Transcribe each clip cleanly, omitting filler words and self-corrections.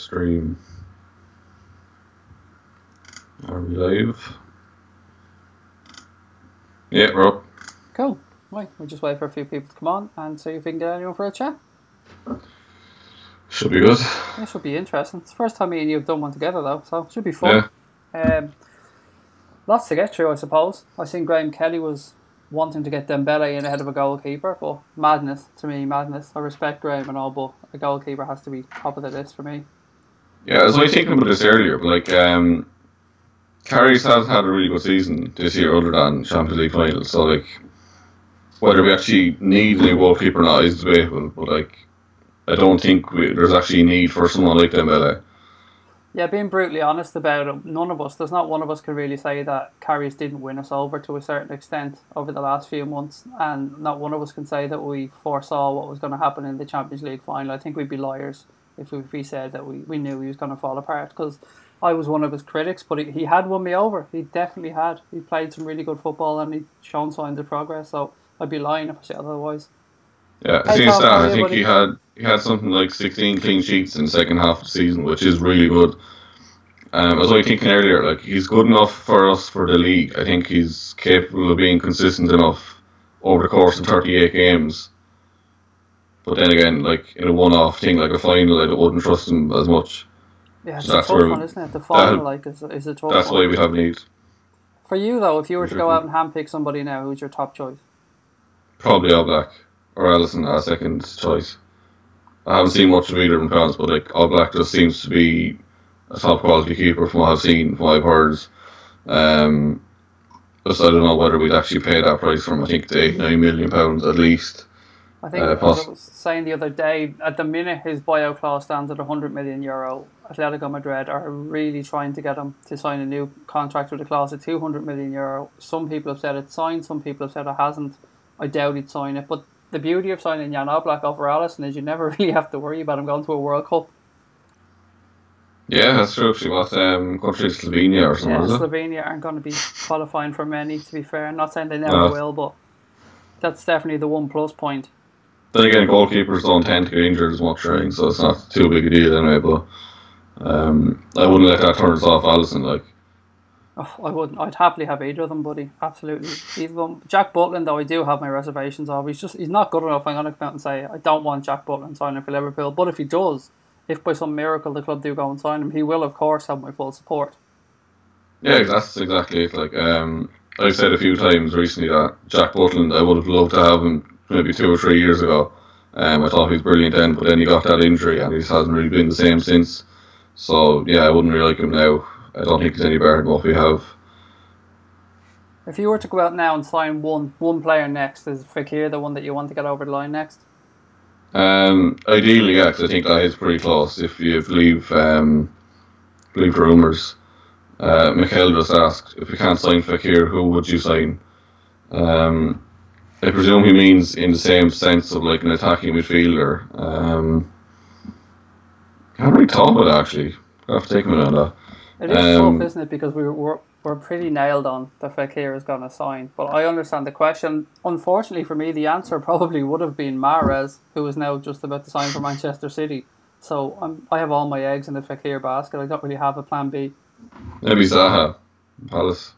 stream. Are we live? Yeah, we're up. Cool. Right, we'll just wait for a few people to come on and see if we can get anyone for a chat. Should be good. Yeah, should be interesting. It's the first time me and you have done one together though, so it should be fun. Yeah. Lots to get through, I suppose. I seen Graham Kelly was wanting to get Dembele in ahead of a goalkeeper, but madness to me, madness. I respect Graham and all, but a goalkeeper has to be top of the list for me. Yeah, I was only thinking about this earlier, but like, Carri's has had a really good season this year other than Champions League finals, so like, whether we actually need a new goalkeeper or not is debatable, but like, I don't think there's actually a need for someone like Dembele. Yeah, being brutally honest about it, there's not one of us can really say that Carriers didn't win us over to a certain extent over the last few months, and not one of us can say that we foresaw what was going to happen in the Champions League final. I think we'd be liars if we said that we knew he was going to fall apart, because I was one of his critics, but he had won me over. He definitely had. He played some really good football and he'd shown signs of progress, so I'd be lying if I said otherwise. Yeah, since that, I think he had something like 16 clean sheets in the second half of the season, which is really good. I was only thinking earlier, like, he's good enough for us for the league. I think he's capable of being consistent enough over the course of 38 games. But then again, like, in a one-off thing like a final, I wouldn't trust him as much. Yeah, it's a tough one, isn't it? The final, is a tough one. That's why we have need. For you, though, if you were to go out and handpick somebody now, who's your top choice? Probably All Black or Alisson as second choice. I haven't seen much of either of them plans, but like, All Black just seems to be a top quality keeper from what I've seen, from what I've heard. Just I don't know whether we'd actually pay that price for him. I think it's £8-9 million at least. I think, as I was saying the other day, at the minute his bio clause stands at €100 million. Atletico Madrid are really trying to get him to sign a new contract with a clause of €200 million. Some people have said it's signed, some people have said it hasn't. I doubt he'd sign it, but the beauty of signing Jan Oblak over Alisson is you never really have to worry about him going to a World Cup. Yeah, that's true. What country is Slovenia or something? Yeah, is it? Slovenia aren't going to be qualifying for many, to be fair. I'm not saying they never will, but that's definitely the one plus point. Then again, goalkeepers don't tend to get injured as much, right? So it's not too big a deal anyway. But I wouldn't let that turn us off Alisson. Like, I wouldn't. I'd happily have either of them, buddy. Absolutely, either of them. Jack Butland, though, I do have my reservations of. He's not good enough. I'm going to come out and say I don't want Jack Butland signing for Liverpool. But if he does, if by some miracle the club do go and sign him, he will, of course, have my full support. Yeah, that's exactly it. Like, I've said a few times recently that Jack Butland, I would have loved to have him maybe 2 or 3 years ago. I thought he was brilliant then, but then he got that injury and he just hasn't really been the same since. So, yeah, I wouldn't really like him now. I don't think he's any better than what we have. If you were to go out now and sign one player next, is Fekir the one that you want to get over the line next? Ideally, yeah, because I think that is pretty close. If you believe rumours, Mikel just asked, if we can't sign Fekir, who would you sign? I presume he means in the same sense of like an attacking midfielder. Can't really talk about that actually. I have to take a minute on that. It is tough, isn't it? Because we're pretty nailed on that Fekir is going to sign. But I understand the question. Unfortunately for me, the answer probably would have been Mahrez, who is now just about to sign for Manchester City. So I have all my eggs in the Fekir basket. I don't really have a plan B. Maybe Zaha, Palace.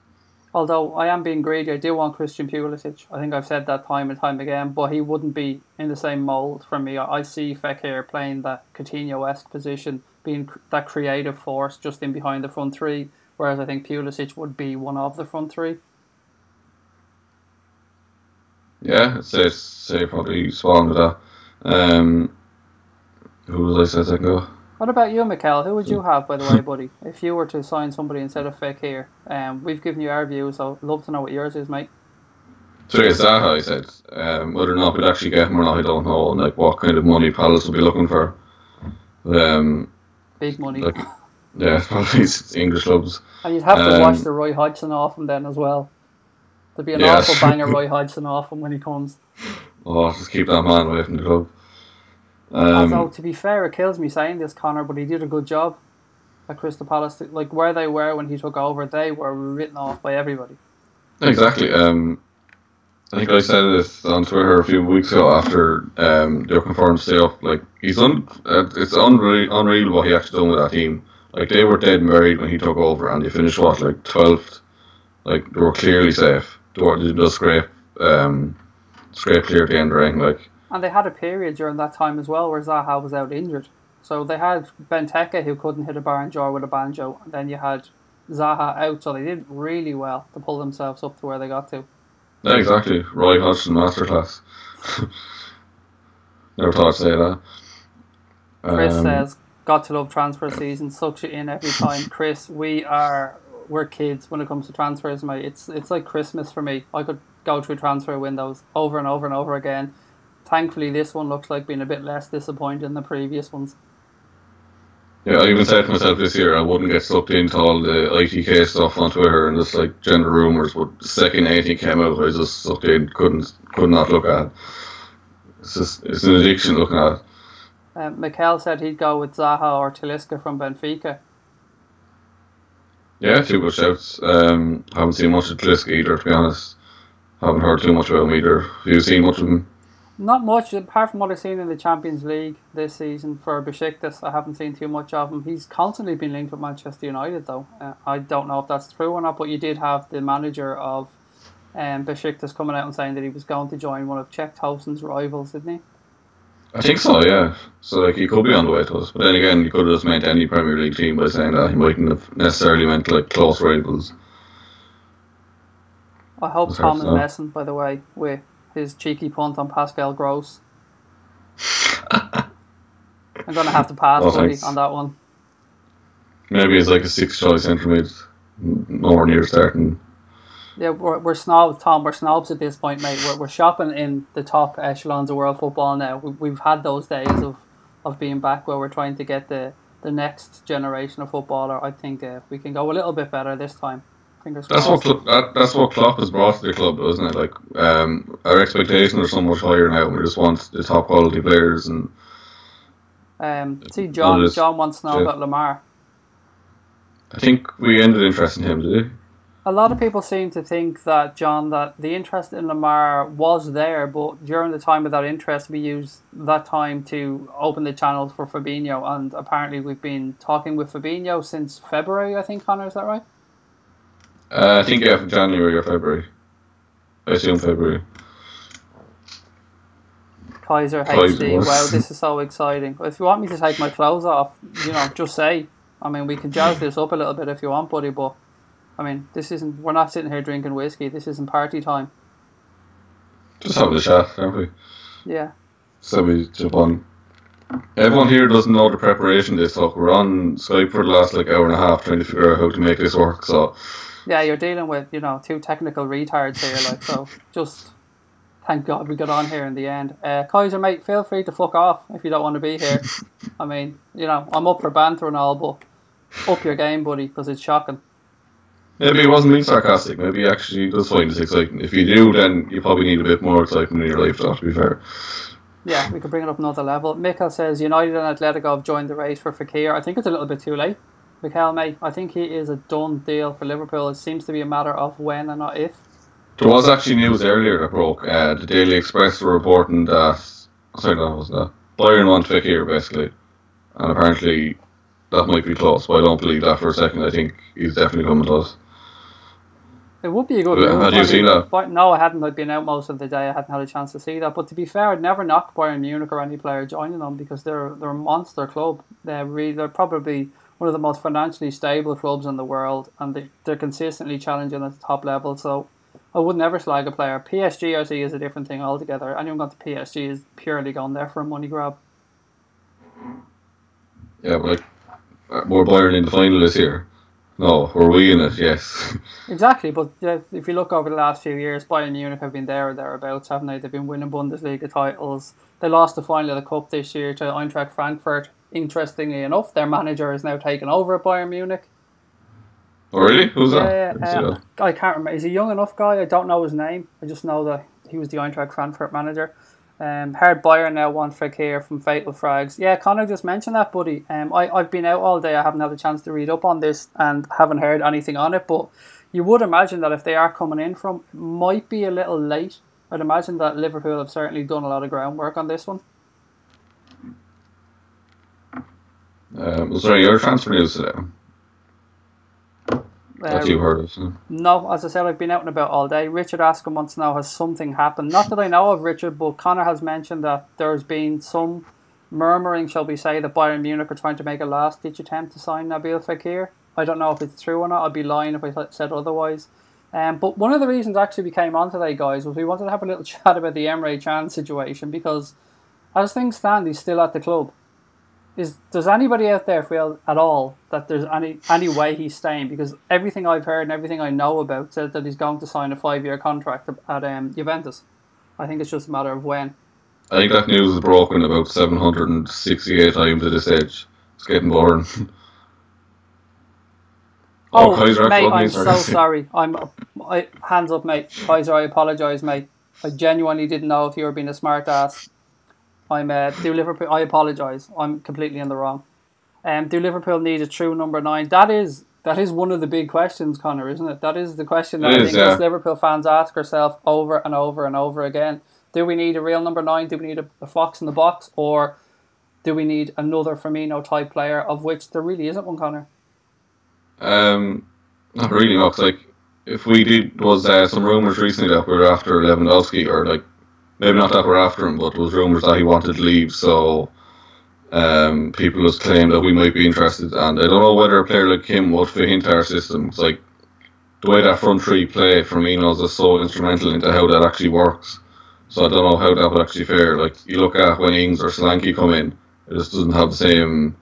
Although I am being greedy, I do want Christian Pulisic. I think I've said that time and time again, but he wouldn't be in the same mould for me. I see Fekir playing that Coutinho-esque position, being that creative force just in behind the front three, whereas I think Pulisic would be one of the front three. Yeah, I'd say probably spawn with that. Who was I said go? What about you, Mikel? Who would you have, by the way, buddy, if you were to sign somebody instead of Fekir? We've given you our view, so I'd love to know what yours is, mate. So yeah, Zaha, I said. Whether or not we'd actually get him or not, I don't know. And like what kind of money Palace would be looking for. Big money. Like, yeah, probably English clubs. And you'd have to watch the Roy Hodgson off him then as well. There'd be an awful banger Roy Hodgson off him when he comes. Oh, just keep that man away from the club. Although, to be fair, it kills me saying this, Connor, but he did a good job at Crystal Palace. Like, where they were when he took over, they were written off by everybody. Exactly. I think I said it on Twitter a few weeks ago after they were confirmed to stay up. Like it's unreal what he actually done with that team. Like they were dead and buried when he took over, and they finished what, like 12th. Like they were clearly safe. They just scrape clear at the end of the ring. Like, and they had a period during that time as well where Zaha was out injured. So they had Benteke who couldn't hit a barn jar with a banjo, and then you had Zaha out. So they did really well to pull themselves up to where they got to. Yeah, exactly. Roy Hodgson masterclass. Never thought I'd say that. Chris says, "Got to love transfer season. Sucks you in every time." Chris, we're kids when it comes to transfers, mate. It's like Christmas for me. I could go through transfer windows over and over and over again. Thankfully, this one looks like being a bit less disappointing than the previous ones. Yeah, I even said to myself this year I wouldn't get sucked into all the ITK stuff on Twitter and just like gender rumours, but the second anything came out I just sucked in, could not look at it. It's an addiction looking at it. Mikel said he'd go with Zaha or Talisca from Benfica. Yeah, two good shouts. Haven't seen much of Tlisca either, to be honest. Haven't heard too much about him either. Have you seen much of him? Not much, apart from what I've seen in the Champions League this season for Besiktas. I haven't seen too much of him. He's constantly been linked with Manchester United, though. I don't know if that's true or not, but you did have the manager of Besiktas coming out and saying that he was going to join one of Czech Tosin's rivals, didn't he? I think so, yeah. So like he could be on the way to us. But then again, he could have just meant any Premier League team by saying that. He mightn't have necessarily meant like close rivals. I hope Tom is messing, by the way, with his cheeky punt on Pascal Gross. I'm going to have to pass on that one. Maybe it's like a 6th choice centre mid. Nowhere near starting. Yeah, we're snobs, Tom. We're snobs at this point, mate. We're shopping in the top echelons of world football now. We've had those days of being back where we're trying to get the next generation of footballer. I think we can go a little bit better this time. Fingers crossed. That's what Klopp has brought to the club, isn't it? Like our expectations are so much higher now. We just want the top quality players. And see, John wants to know about Lamar. I think we ended interest in him, did he? A lot of people seem to think that, John, that the interest in Lamar was there, but during the time of that interest, we used that time to open the channels for Fabinho, and apparently we've been talking with Fabinho since February, I think, Connor, is that right? I think, yeah, January or February. I assume February. Kaiser HD, wow, this is so exciting. If you want me to take my clothes off, just say. I mean, we can jazz this up a little bit if you want, buddy, but I mean, we're not sitting here drinking whiskey. This isn't party time. Just having a chat, aren't we? Yeah. So we jump on. Everyone here doesn't know the preparation this talk. We're on Skype for the last hour and a half trying to figure out how to make this work. So yeah, you're dealing with, two technical retards here, so just thank God we got on here in the end. Kaiser, mate, feel free to fuck off if you don't want to be here. I mean, I'm up for banter and all, but up your game, buddy, because it's shocking. Maybe he wasn't being sarcastic. Maybe he actually does find this exciting. If you do, then you probably need a bit more excitement in your life, though, to be fair. Yeah, we could bring it up another level. Mikel says United and Atletico have joined the race for Fekir. I think it's a little bit too late. Mikel, mate, I think he is a done deal for Liverpool. It seems to be a matter of when and not if. There was actually news earlier that broke. The Daily Express were reporting that... Sorry, that wasn't that. Bayern want Fekir, basically. And apparently that might be close, but I don't believe that for a second. I think he's definitely coming to us. It would be a good move. Had you seen that? No, I hadn't. I'd been out most of the day. I hadn't had a chance to see that. But to be fair, I'd never knocked Bayern Munich or any player joining them because they're a monster club. They're probably one of the most financially stable clubs in the world, and they're consistently challenging at the top level. So I would never slag a player. PSG, I see, is a different thing altogether. Anyone going to PSG is purely going there for a money grab. Yeah, but we're Bayern in the final this year. No, were we in it? Yes. Exactly, but if you look over the last few years, Bayern Munich have been there or thereabouts, haven't they? They've been winning Bundesliga titles. They lost the final of the Cup this year to Eintracht Frankfurt. Interestingly enough, their manager is now taken over at Bayern Munich. Oh, really? Who's that? Yeah, I can't remember. He's a young enough guy. I don't know his name. I just know that he was the Eintracht Frankfurt manager. Heard Bayern now want Fekir from Fatal Frags. Yeah, Connor just mentioned that, buddy. I've been out all day. I haven't had a chance to read up on this and haven't heard anything on it. But you would imagine that if they are coming in from, it might be a little late I'd imagine that Liverpool have certainly done a lot of groundwork on this one. Was there any other transfer news today that you heard of? No, as I said, I've been out and about all day. Richard Askham wants to know, has something happened? Not that I know of, Richard, but Connor has mentioned that there's been some murmuring, shall we say, that Bayern Munich are trying to make a last-ditch attempt to sign Nabil Fekir. I don't know if it's true or not. I'd be lying if I said otherwise. But one of the reasons actually we came on today, guys, was we wanted to have a little chat about the Emre Can situation, because as things stand, he's still at the club. Does anybody out there feel at all that there's any way he's staying? Because everything I've heard and everything I know about says that he's going to sign a 5-year contract at Juventus. I think it's just a matter of when. I think that news is broken about 768 times at this stage. It's getting boring. Kaiser, mate, I'm so sorry. Hands up, mate. Kaiser, I apologise, mate. I genuinely didn't know if you were being a smart ass. Do Liverpool? I apologise. I'm completely in the wrong. Do Liverpool need a true number 9? That is one of the big questions, Connor, isn't it? That is the question that I think us Liverpool fans ask ourselves over and over and over again. Do we need a real number 9? Do we need a fox in the box, or do we need another Firmino type player, of which there really isn't one, Connor? Not really, no. Like, if we did, was some rumours recently that we were after Lewandowski, or like, maybe not that we're after him, but there was rumours that he wanted to leave, so people just claim that we might be interested, and I don't know whether a player like him would fit into our system. It's like, the way that front three play, Firmino's is so instrumental into how that actually works, so I don't know how that would actually fare. Like, you look at when Ings or Solanke come in, it just doesn't have the same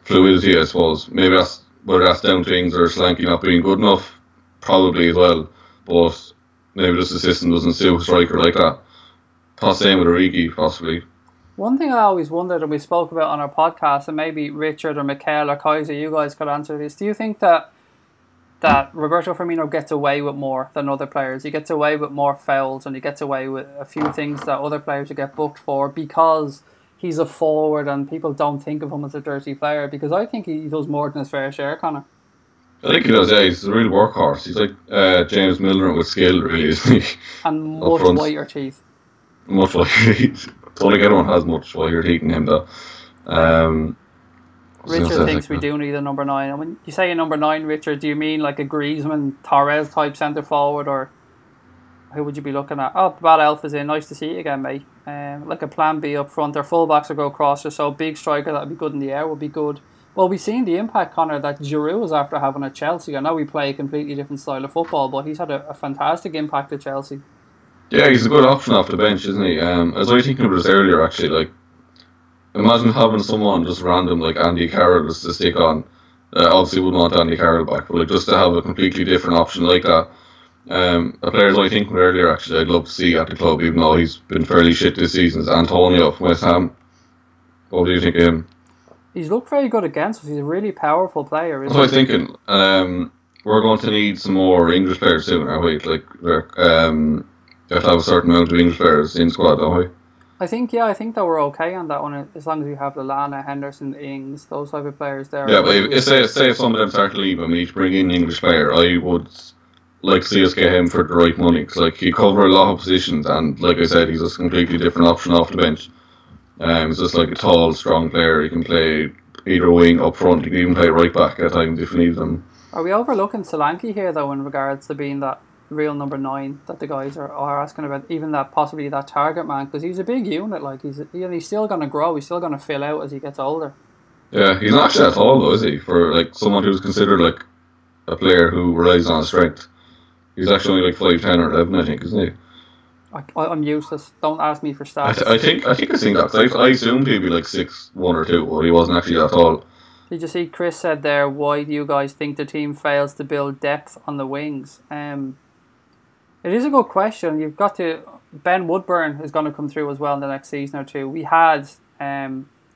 fluidity, I suppose. Maybe whether that's down to Ings or Solanke not being good enough, probably as well, but maybe just the system doesn't suit a striker like that. Same with Origi, possibly. One thing I always wondered, and we spoke about on our podcast, and maybe Richard or Mikel or Kaiser, you guys could answer this. Do you think that Roberto Firmino gets away with more than other players? He gets away with more fouls, and he gets away with a few things that other players would get booked for because he's a forward and people don't think of him as a dirty player? Because I think he does more than his fair share, Connor. I think he does, yeah. He's a real workhorse. He's like James Milner with skill, really, isn't he? And much whiter teeth. Much whiter teeth. I don't think anyone has much whiter teeth than him, though. Richard thinks we do need a number 9. And when you say a number 9, Richard, do you mean like a Griezmann, Torres type centre forward, or who would you be looking at? Oh, the Bad Elf is in. Nice to see you again, mate. Like a plan B up front. Their fullbacks will go across, so big striker that would be good in the air would be good. Well, we've seen the impact, Connor, that Giroud was after having at Chelsea. I know we play a completely different style of football, but he's had a fantastic impact at Chelsea. Yeah, he's a good option off the bench, isn't he? I was already thinking about this earlier, actually. Like, imagine having someone just random like Andy Carroll just to stick on. Obviously, wouldn't want Andy Carroll back, but like just to have a completely different option like that. A player I was thinking earlier, actually, I'd love to see at the club, even though he's been fairly shit this season, is Antonio from West Ham. What do you think of him? He's looked very good against us. He's a really powerful player. That's what I was thinking. We're going to need some more English players soon, aren't we? Like, you have to have a certain amount of English players in the squad, don't we? I think that we're okay on that one, as long as we have Lallana, Henderson, Ings, those type of players there. Yeah, but if some of them start to leave and we need to bring in an English player, I would like to see us get him for the right money, because like, he cover a lot of positions, and like I said, he's a completely different option off the bench. He's just like a tall, strong player. He can play either wing, up front. He can even play right back at times if we need them. Are we overlooking Solanke here, though, in regards to being that real number 9 that the guys are asking about? Even that possibly that target man, because he's a big unit. Like, he's still going to grow. He's still going to fill out as he gets older. Yeah, he's not actually that tall, though, is he? For like someone who's considered like a player who relies on his strength. He's actually only like 5'10" or 11, I think, isn't he? I'm useless. Don't ask me for stats. I think I've seen that. I assumed he'd be like 6'1" or 2", but he wasn't actually that tall. Did you see Chris said there, why do you guys think the team fails to build depth on the wings? It is a good question. You've got to... Ben Woodburn is going to come through as well in the next season or two. We had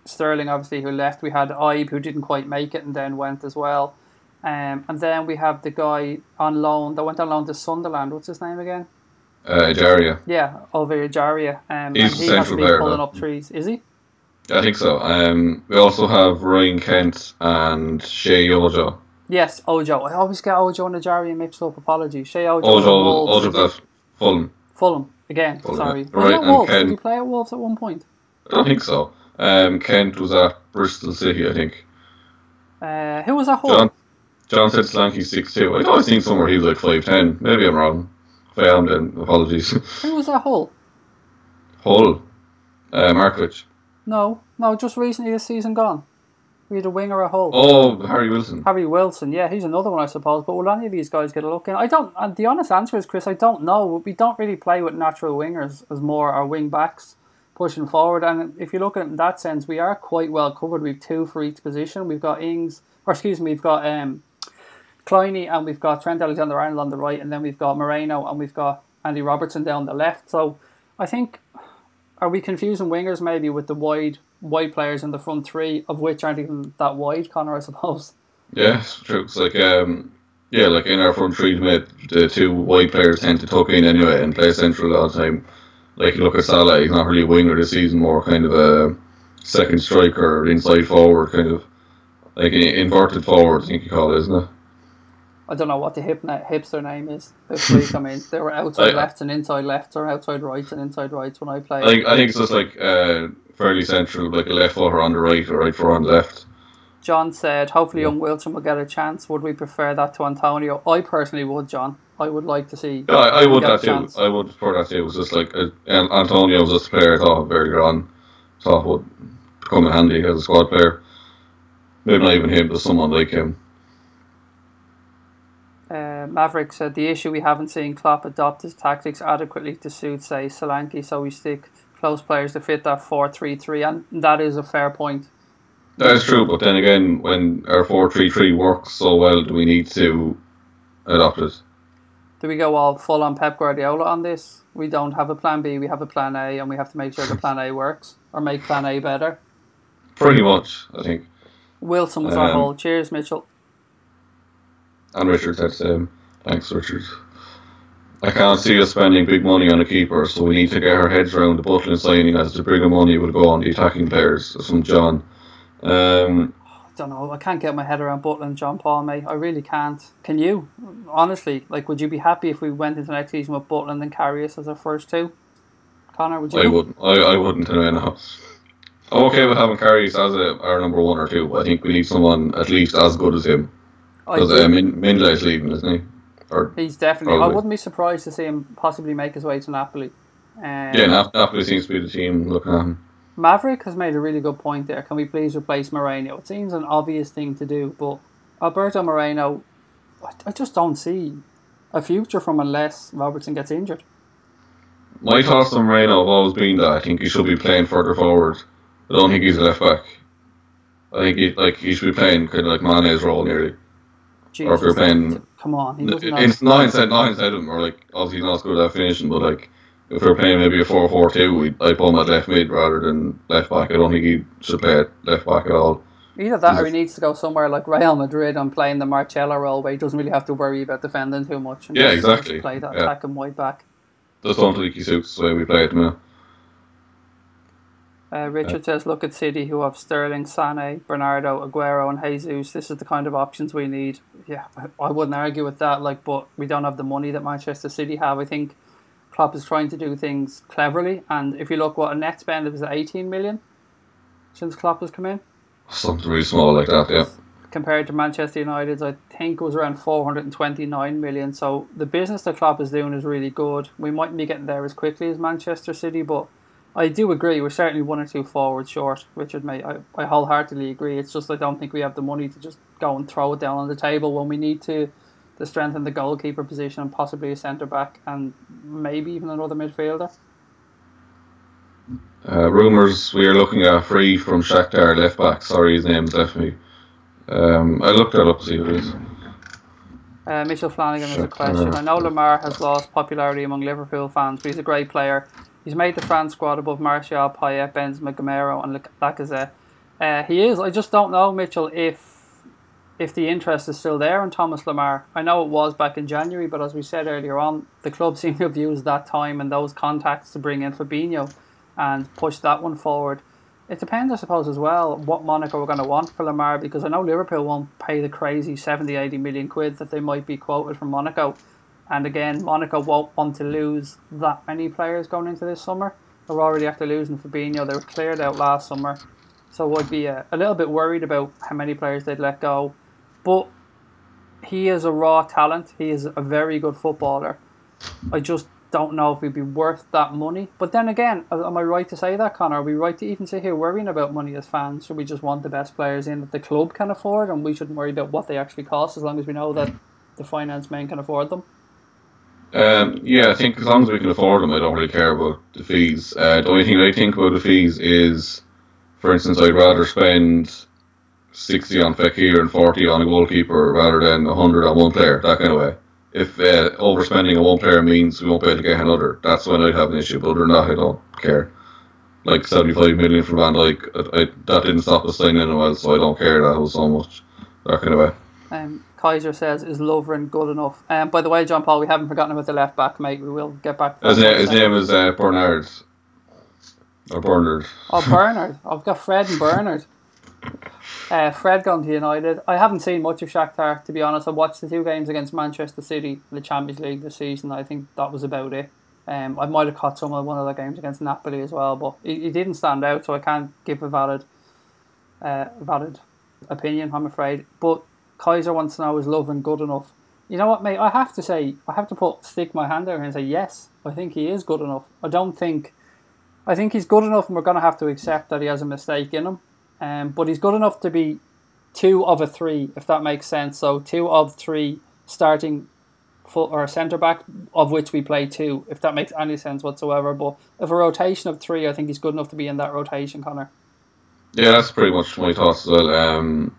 Sterling, obviously, who left. We had Ibe, who didn't quite make it and then went as well. And then we have the guy on loan that went on loan to Sunderland. What's his name again? Ejaria. Yeah, over Ejaria. He's he has to be pulling up trees. Is he? I think so. We also have Ryan Kent and Shea Ojo. Yes, Ojo. I always get Ojo and Ejaria mixed up. Apologies. Shea Ojo. Ojo that Fulham. Fulham again. Fulham, Sorry, yeah. was he Right, at and Wolves? Did he Ken. play at Wolves at one point? I don't think so. Kent was at Bristol City, I think. Who was at John Hull? John said Slanky's 6'2". I'd always think somewhere he was like 5'10". Maybe I'm wrong. If I am, then apologies. Who was at Hull? Hull, Markovic. No, just recently this season gone. We had a winger at Hull. Oh, Harry Wilson. Harry Wilson, yeah, he's another one, I suppose. But will any of these guys get a look in? I don't. And the honest answer is, Chris, I don't know. We don't really play with natural wingers as more our wing backs pushing forward. And if you look at it in that sense, we are quite well covered. We've two for each position. We've got we've got Kleiny, and we've got Trent Alexander-Arnold on the right, and then we've got Moreno, and we've got Andy Robertson down the left. So I think, are we confusing wingers maybe with the wide players in the front three, of which aren't even that wide, Connor, I suppose? Yeah, it's true. It's like, like in our front three, the two wide players tend to tuck in anyway and play central all the time. Like, you look at Salah, he's not really a winger this season, more kind of a second striker, inside forward, kind of like an inverted forward, I think you call it, isn't it? I don't know what the hipster name is this week. I mean, they were outside lefts and inside lefts, or outside rights and inside rights when I played. I think it's just like fairly central, like a left footer on the right or right footer on the left. John said, hopefully young Wilson will get a chance. Would we prefer that to Antonio? I personally would, John. I would like to see. Yeah, I would that too. Chance. I would prefer that too. It was just like Antonio was just a player I thought earlier on. Thought would come in handy as a squad player. Maybe not even him, but someone like him. Maverick said the issue we haven't seen Klopp adopt his tactics adequately to suit, say, Solanke, so we stick close players to fit that 4-3-3, and that is a fair point. That is true, but then again, when our 4-3-3 works so well, do we need to adopt it? Do we go all full on Pep Guardiola on this? We don't have a plan B, we have a plan A, and we have to make sure the plan A works, or make plan A better. Pretty much, I think. Wilson was our whole. Cheers, Mitchell. And Richard said the same. Thanks, Richard. I can't see us spending big money on a keeper, so we need to get our heads around the Butland signing, as the bigger money will go on the attacking players. That's from John. I don't know. I can't get my head around Butland, John Paul, mate. I really can't. Can you? Honestly, like, would you be happy if we went into next season with Butland and Karius as our first two? Connor, would you? I wouldn't. I wouldn't. No. I'm okay with having Karius as our number one or two, but I think we need someone at least as good as him. Because Mindla is leaving, isn't he? Or he's definitely. Probably. I wouldn't be surprised to see him possibly make his way to Napoli. Napoli seems to be the team looking at him. Maverick has made a really good point there. Can we please replace Moreno? It seems an obvious thing to do, but Alberto Moreno, I just don't see a future from unless Robertson gets injured. My thoughts on Moreno have always been that I think he should be playing further forward. I don't think he's a left back. I think he should be playing kind of like Mane's role nearly. Jesus, or if you're playing, come on, he doesn't know. It's not instead him, or like obviously he's not as good at finishing, but like if we're playing maybe a 4-4-2, I'd put him at left mid rather than left back. I don't think he should play at left back at all. Either that, or he needs to go somewhere like Real Madrid and playing the Marcelo role, where he doesn't really have to worry about defending too much. And exactly. Just play that attacking wide back. Just don't think he suits the way we play at the minute. Richard says, look at City, who have Sterling, Sané, Bernardo, Aguero and Jesus. This is the kind of options we need. Yeah, I wouldn't argue with that, but we don't have the money that Manchester City have. I think Klopp is trying to do things cleverly, and if you look what a net spend, it was 18 million since Klopp has come in. Something really small like that, yeah. Compared to Manchester United's, I think it was around 429 million. So the business that Klopp is doing is really good. We mightn't be getting there as quickly as Manchester City, but I do agree, we're certainly one or two forwards short, Richard, mate. I wholeheartedly agree. It's just I don't think we have the money to just go and throw it down on the table when we need to strengthen the goalkeeper position and possibly a centre-back and maybe even another midfielder. Rumours we are looking at free from Shakhtar left back. Sorry, his name's left me. I looked that up to see who it is. Mitchell Flanagan has a question. I know Lamar has lost popularity among Liverpool fans, but he's a great player. He's made the France squad above Martial, Payet, Benzema, Gamero and Lacazette. He is. I just don't know, Mitchell, if the interest is still there in Thomas Lamar. I know it was back in January, but as we said earlier on, the club seem to have used that time and those contacts to bring in Fabinho and push that one forward. It depends, I suppose, as well, what Monaco are going to want for Lamar, because I know Liverpool won't pay the crazy 70-80 million quid that they might be quoted from Monaco. And again, Monaco won't want to lose that many players going into this summer. They're already after losing Fabinho. They were cleared out last summer. So I'd be a little bit worried about how many players they'd let go. But he is a raw talent. He is a very good footballer. I just don't know if he'd be worth that money. But then again, am I right to say that, Connor? Are we right to even sit here worrying about money as fans? Should we just want the best players in that the club can afford, and we shouldn't worry about what they actually cost as long as we know that the finance men can afford them? Yeah, I think as long as we can afford them, I don't really care about the fees. The only thing I think about the fees is, for instance, I'd rather spend 60 on Fekir and 40 on a goalkeeper rather than 100 on one player, that kind of way. If overspending on one player means we won't be able to get another, that's when I'd have an issue. But other than that, I don't care. Like 75 million for Van Dijk, that didn't stop us signing anyone else, so I don't care that was so much, that kind of way. Kaiser says, is Lovren good enough? By the way, John Paul, we haven't forgotten about the left back, mate. We will get back to that. His name is Bernard. Or Bernard. Oh, Bernard. I've got Fred and Bernard. Fred gone to United. I haven't seen much of Shakhtar, to be honest. I watched the 2 games against Manchester City in the Champions League this season. I think that was about it. I might have caught some of one of the games against Napoli as well, but he didn't stand out, so I can't give a valid opinion, I'm afraid. But Kaiser wants to know, is Lovren good enough? You know what, mate? I have to stick my hand out here and say yes. I think he is good enough. I think he's good enough, and we're going to have to accept that he has a mistake in him. But he's good enough to be 2 of a 3, if that makes sense. So 2 of 3 starting or centre back, of which we play 2, if that makes any sense whatsoever. But if a rotation of 3, I think he's good enough to be in that rotation, Connor. Yeah, that's pretty much my thoughts as well.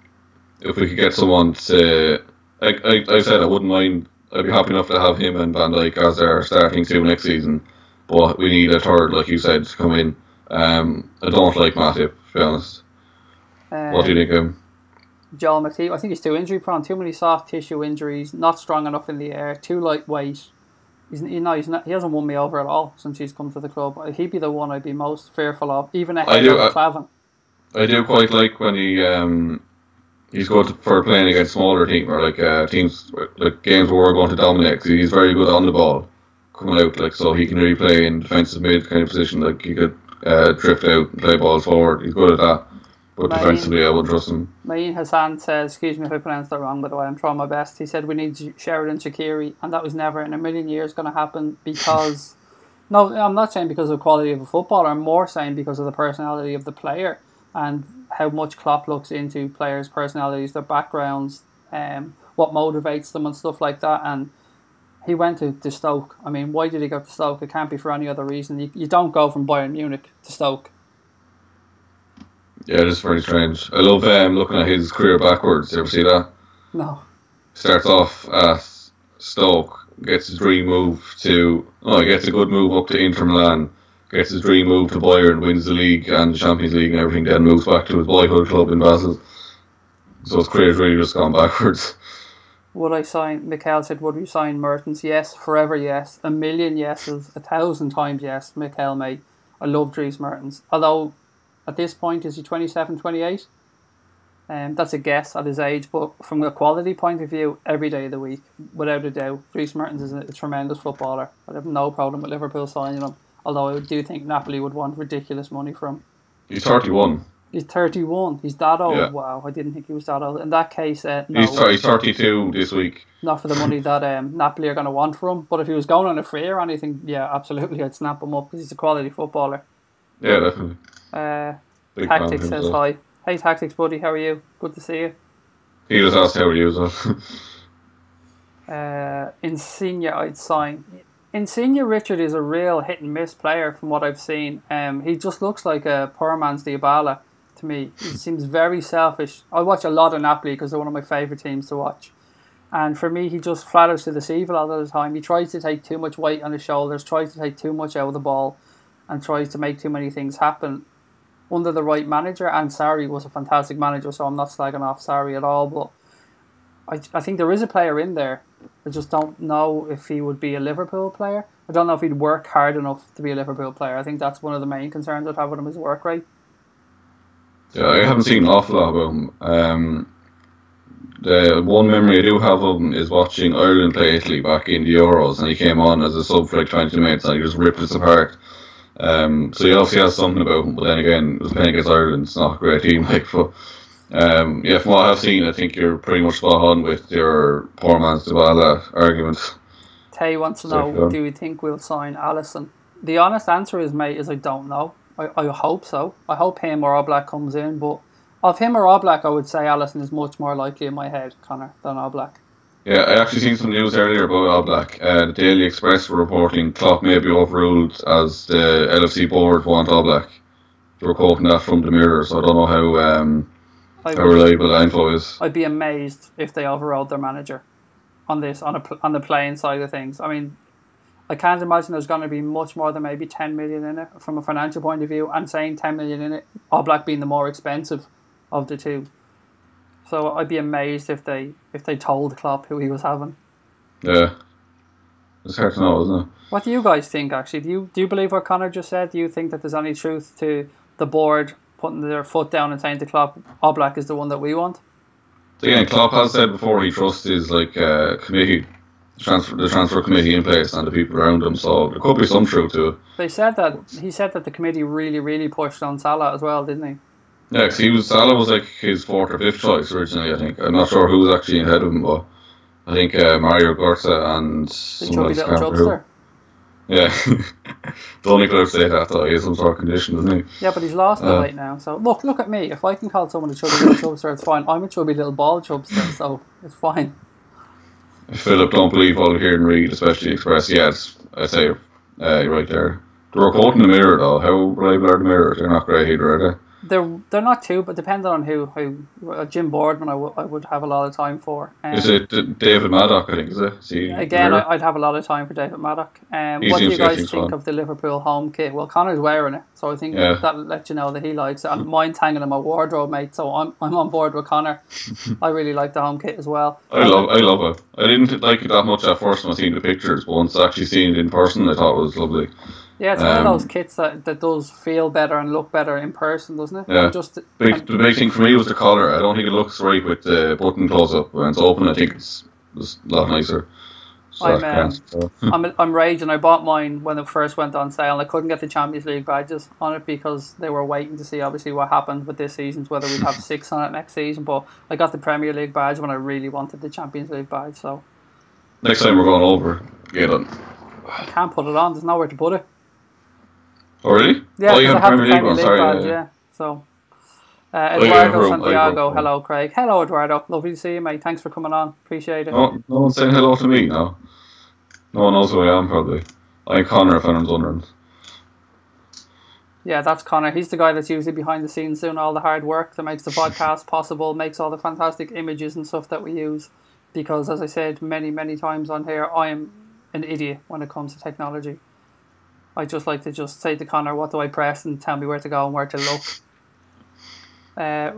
If we could get someone to, like I said, I wouldn't mind. I'd be happy enough to have him and Van Dijk as their starting 2 next season. But we need a third, like you said, to come in. I don't like Matip, to be honest. What do you think of him? Joel Matip, I think he's too injury prone. Too many soft tissue injuries. Not strong enough in the air. Too lightweight. He hasn't won me over at all since he's come to the club. He'd be the one I'd be most fearful of, even ahead of Clavin. I do quite like when he's good for playing against smaller teams, or like teams, like games where we're going to dominate. Cause he's very good on the ball, coming out, like, so he can really play in defensive mid kind of position. Like he could drift out and play balls forward. He's good at that. But defensively, I wouldn't trust him. Mayin Hassan says, excuse me if I pronounced that wrong, by the way, I'm trying my best. He said we need Sheridan Shaqiri, and that was never in a million years going to happen because... No, I'm not saying because of the quality of a footballer. I'm more saying because of the personality of the player and how much Klopp looks into players' personalities, their backgrounds, what motivates them and stuff like that. And he went to Stoke. I mean, why did he go to Stoke? It can't be for any other reason. You don't go from Bayern Munich to Stoke. Yeah, it's very strange. I love looking at his career backwards. You ever see that? No. Starts off at Stoke, gets his dream move to... he gets a good move up to Inter Milan, gets his dream move to Bayern, wins the league and the Champions League and everything, then moves back to his boyhood club in Basel. So his career's really just gone backwards. Would I sign... Mikel said, would we sign Mertens? Yes, forever yes. A million yeses, 1,000 times yes, Mikel, mate. I love Dries Mertens. Although... At this point, is he 27, 28? That's a guess at his age, but from a quality point of view, every day of the week, without a doubt, Dries Mertens is a tremendous footballer. I have no problem with Liverpool signing him, although I do think Napoli would want ridiculous money for him. He's 31. He's 31. He's that old? Yeah. Wow, I didn't think he was that old. In that case, no. He's 32 this week. Not for the money that Napoli are going to want for him, but if he was going on a free or anything, yeah, absolutely, I'd snap him up because he's a quality footballer. Yeah, definitely. Tactics says hi. Hey Tactics buddy, how are you? Good to see you. He just asked how are you as well. Insigne I'd sign. Insigne Richard is a real hit and miss player from what I've seen. He just looks like a poor man's Dybala to me. He seems very selfish. I watch a lot of Napoli because they're one of my favourite teams to watch. And for me, he just flatters to deceive a lot of the time. He tries to take too much weight on his shoulders, tries to take too much out of the ball, and tries to make too many things happen. Under the right manager, and Sarri was a fantastic manager, so I'm not slagging off Sarri at all, but I think there is a player in there. I just don't know if he would be a Liverpool player. I don't know if he'd work hard enough to be a Liverpool player. I think that's one of the main concerns I'd have with him, his work rate. Yeah, I haven't seen an awful lot about him. the one memory I do have of him is watching Ireland play Italy back in the Euros, and he came on as a sub for like 20 minutes, and he just ripped us apart. So he obviously has something about him, but then again, it was playing against Ireland. It's not a great team, like, but yeah, from what I've seen, I think you're pretty much spot on with your poor man's Dybala argument. Tay wants to know, do we think we'll sign Alisson? The honest answer is, mate, is I don't know. I hope so. I hope him or Oblak comes in, but of him or Oblak, I would say Alisson is much more likely in my head, Connor, than Oblak. Yeah, I actually seen some news earlier about Oblak. The Daily Express were reporting Klopp may be overruled as the LFC board want Oblak. They were quoting that from the Mirror, so I don't know how reliable the info is. I'd be amazed if they overruled their manager on this, on the playing side of things. I mean, I can't imagine there's going to be much more than maybe 10 million in it from a financial point of view, and saying 10 million in it, Oblak being the more expensive of the two. So I'd be amazed if they told Klopp who he was having. Yeah, it's hard to know, isn't it? What do you guys think? Actually, do you believe what Connor just said? Do you think that there's any truth to the board putting their foot down and saying to Klopp, Oblak is the one that we want? So again, Klopp has said before he trusts his committee, the transfer committee in place and the people around him. So there could be some truth to it. He said that the committee really, really pushed on Salah as well, didn't he? Yeah, because Salah was like his fourth or fifth choice originally, I think. I'm not sure who was actually ahead of him, but I think Mario Götze and someone else. Chubster. Yeah. The only player to say that, though, he has some sort of condition, isn't he? Yeah, but he's lost the weight now. So look at me. If I can call someone a chubby little chubster, it's fine. I'm a chubby little bald chubster, so it's fine. If Philip don't believe all you hear and read, especially Express, yes, I'd say you're right there. The report in the Mirror, though, how reliable are the Mirror? They're not great either, are they? They're not too, but depending on who Jim Boardman I would have a lot of time for. Is it David Maddock, I think, is it? Again, I'd have a lot of time for David Maddock. What do you guys think of the Liverpool home kit? Well, Connor's wearing it, so I think that'll let you know that he likes it. And mine's hanging in my wardrobe, mate, so I'm on board with Connor. I really like the home kit as well. I love it. I didn't like it that much at first when I seen the pictures, but once actually seeing it in person, I thought it was lovely. Yeah, it's one of those kits that does feel better and look better in person, doesn't it? Yeah. The big thing for me was the colour. I don't think it looks right with the button close up. When it's open, I think it's a lot nicer. So I'm raging. I bought mine when it first went on sale, and I couldn't get the Champions League badges on it because they were waiting to see obviously what happened with this season, whether we'd have 6 on it next season. But I got the Premier League badge when I really wanted the Champions League badge. So next time we're going over, get it. I can't put it on. There's nowhere to put it. Oh, really? Yeah, you have the Premier League one. Sorry, badge, yeah. So, Eduardo Santiago, hello, Craig. Hello, Eduardo. Lovely to see you, mate. Thanks for coming on. Appreciate it. No one's saying hello to me, no. No one knows who I am, probably. I'm Connor, if anyone's wondering. Yeah, that's Connor. He's the guy that's usually behind the scenes doing all the hard work that makes the podcast possible, makes all the fantastic images and stuff that we use. Because, as I said many, many times on here, I am an idiot when it comes to technology. I just like to just say to Connor, what do I press, and tell me where to go and where to look.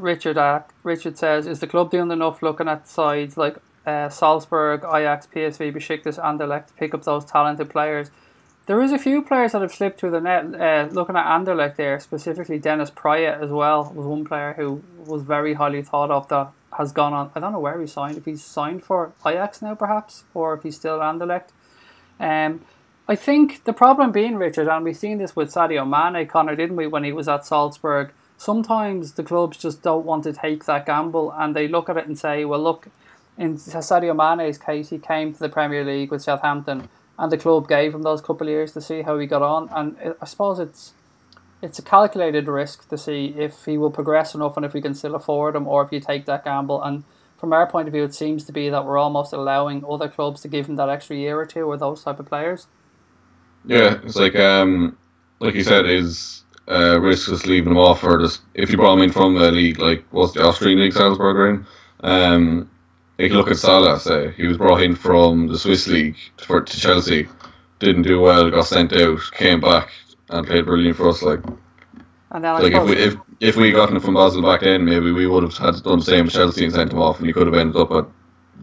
Richard says, is the club doing enough looking at sides like Salzburg, Ajax, PSV, Besiktas, Anderlecht to pick up those talented players? There is a few players that have slipped through the net. Looking at Anderlecht there, specifically Dennis Pryor as well, was one player who was very highly thought of that has gone on. I don't know where he signed, if he's signed for Ajax now perhaps, or if he's still at Anderlecht. I think the problem being, Richard, and we've seen this with Sadio Mane, Connor, didn't we, when he was at Salzburg? Sometimes the clubs just don't want to take that gamble, and they look at it and say, well, look, in Sadio Mane's case, he came to the Premier League with Southampton, and the club gave him those couple of years to see how he got on, and I suppose it's a calculated risk to see if he will progress enough and if we can still afford him, or if you take that gamble. And from our point of view, it seems to be that we're almost allowing other clubs to give him that extra year or two, or those type of players. Yeah, it's like you said, is risk is leaving him off, or just if you brought him in from a league like what's the Austrian league Salzburg are in. If you look at Salah, say he was brought in from the Swiss league to Chelsea, didn't do well, got sent out, came back and played brilliant for us. Like, and then if we gotten him from Basel back then, maybe we would have had done the same with Chelsea and sent him off, and he could have ended up at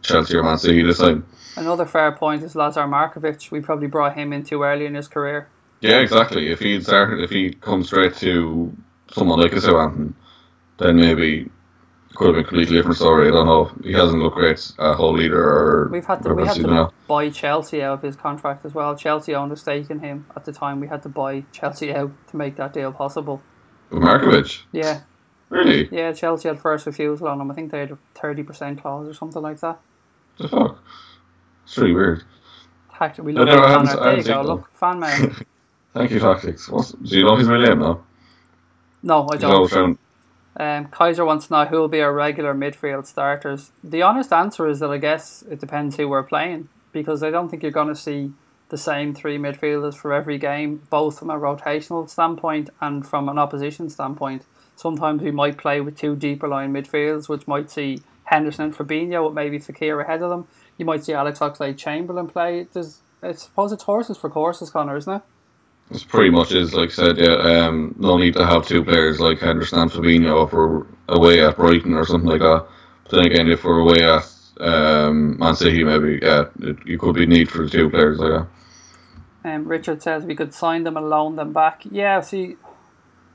Chelsea or Man City this time. Another fair point is Lazar Markovic. We probably brought him in too early in his career. Yeah, exactly. If he'd come straight to someone like a Southampton, then maybe could have been a completely different story. I don't know. He hasn't looked great at Hull either. Or we had to buy Chelsea out of his contract as well. Chelsea owned a stake in him at the time. We had to buy Chelsea out to make that deal possible. Markovic? Yeah. Really? Yeah, Chelsea had first refusal on him. I think they had a 30% clause or something like that. The fuck? It's really weird. We love it, Connor. There you go. Look, fan mail. Thank you, Tactics. Do you know his real name now? No, I don't. Kaiser wants to know who will be our regular midfield starters. The honest answer is that I guess it depends who we're playing, because I don't think you're going to see the same three midfielders for every game, both from a rotational standpoint and from an opposition standpoint. Sometimes we might play with two deeper line midfields, which might see Henderson and Fabinho with maybe Fekir ahead of them. You might see Alex Oxlade-Chamberlain play. I suppose it's horses for courses, Connor, isn't it? It's pretty much is, like I said, yeah. No need to have two players like Henderson and Fabinho if we're away at Brighton or something like that. But then again, if we're away at Man City, maybe, you could be need for two players like that. Richard says we could sign them and loan them back. Yeah, see,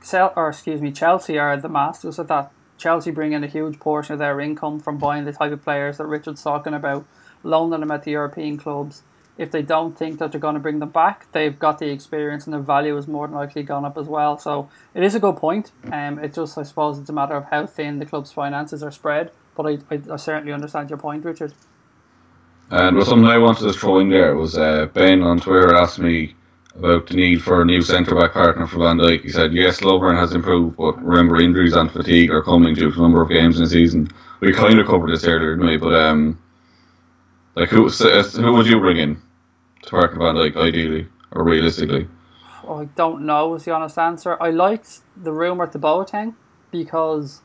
Chelsea are the masters of that. Chelsea bring in a huge portion of their income from buying the type of players that Richard's talking about, loaning them at the European clubs. If they don't think that they're going to bring them back, they've got the experience and the value is more than likely gone up as well. So it is a good point. It's just, I suppose, it's a matter of how thin the club's finances are spread. But I certainly understand your point, Richard. And something I wanted to throw in there was Ben on Twitter asked me about the need for a new centre-back partner for Van Dijk. He said, yes, Lovren has improved, but remember, injuries and fatigue are coming due to the number of games in the season. We kind of covered this earlier, didn't we? But who would you bring in to partner Van Dijk, ideally or realistically? I don't know is the honest answer. I liked the rumour to Boateng because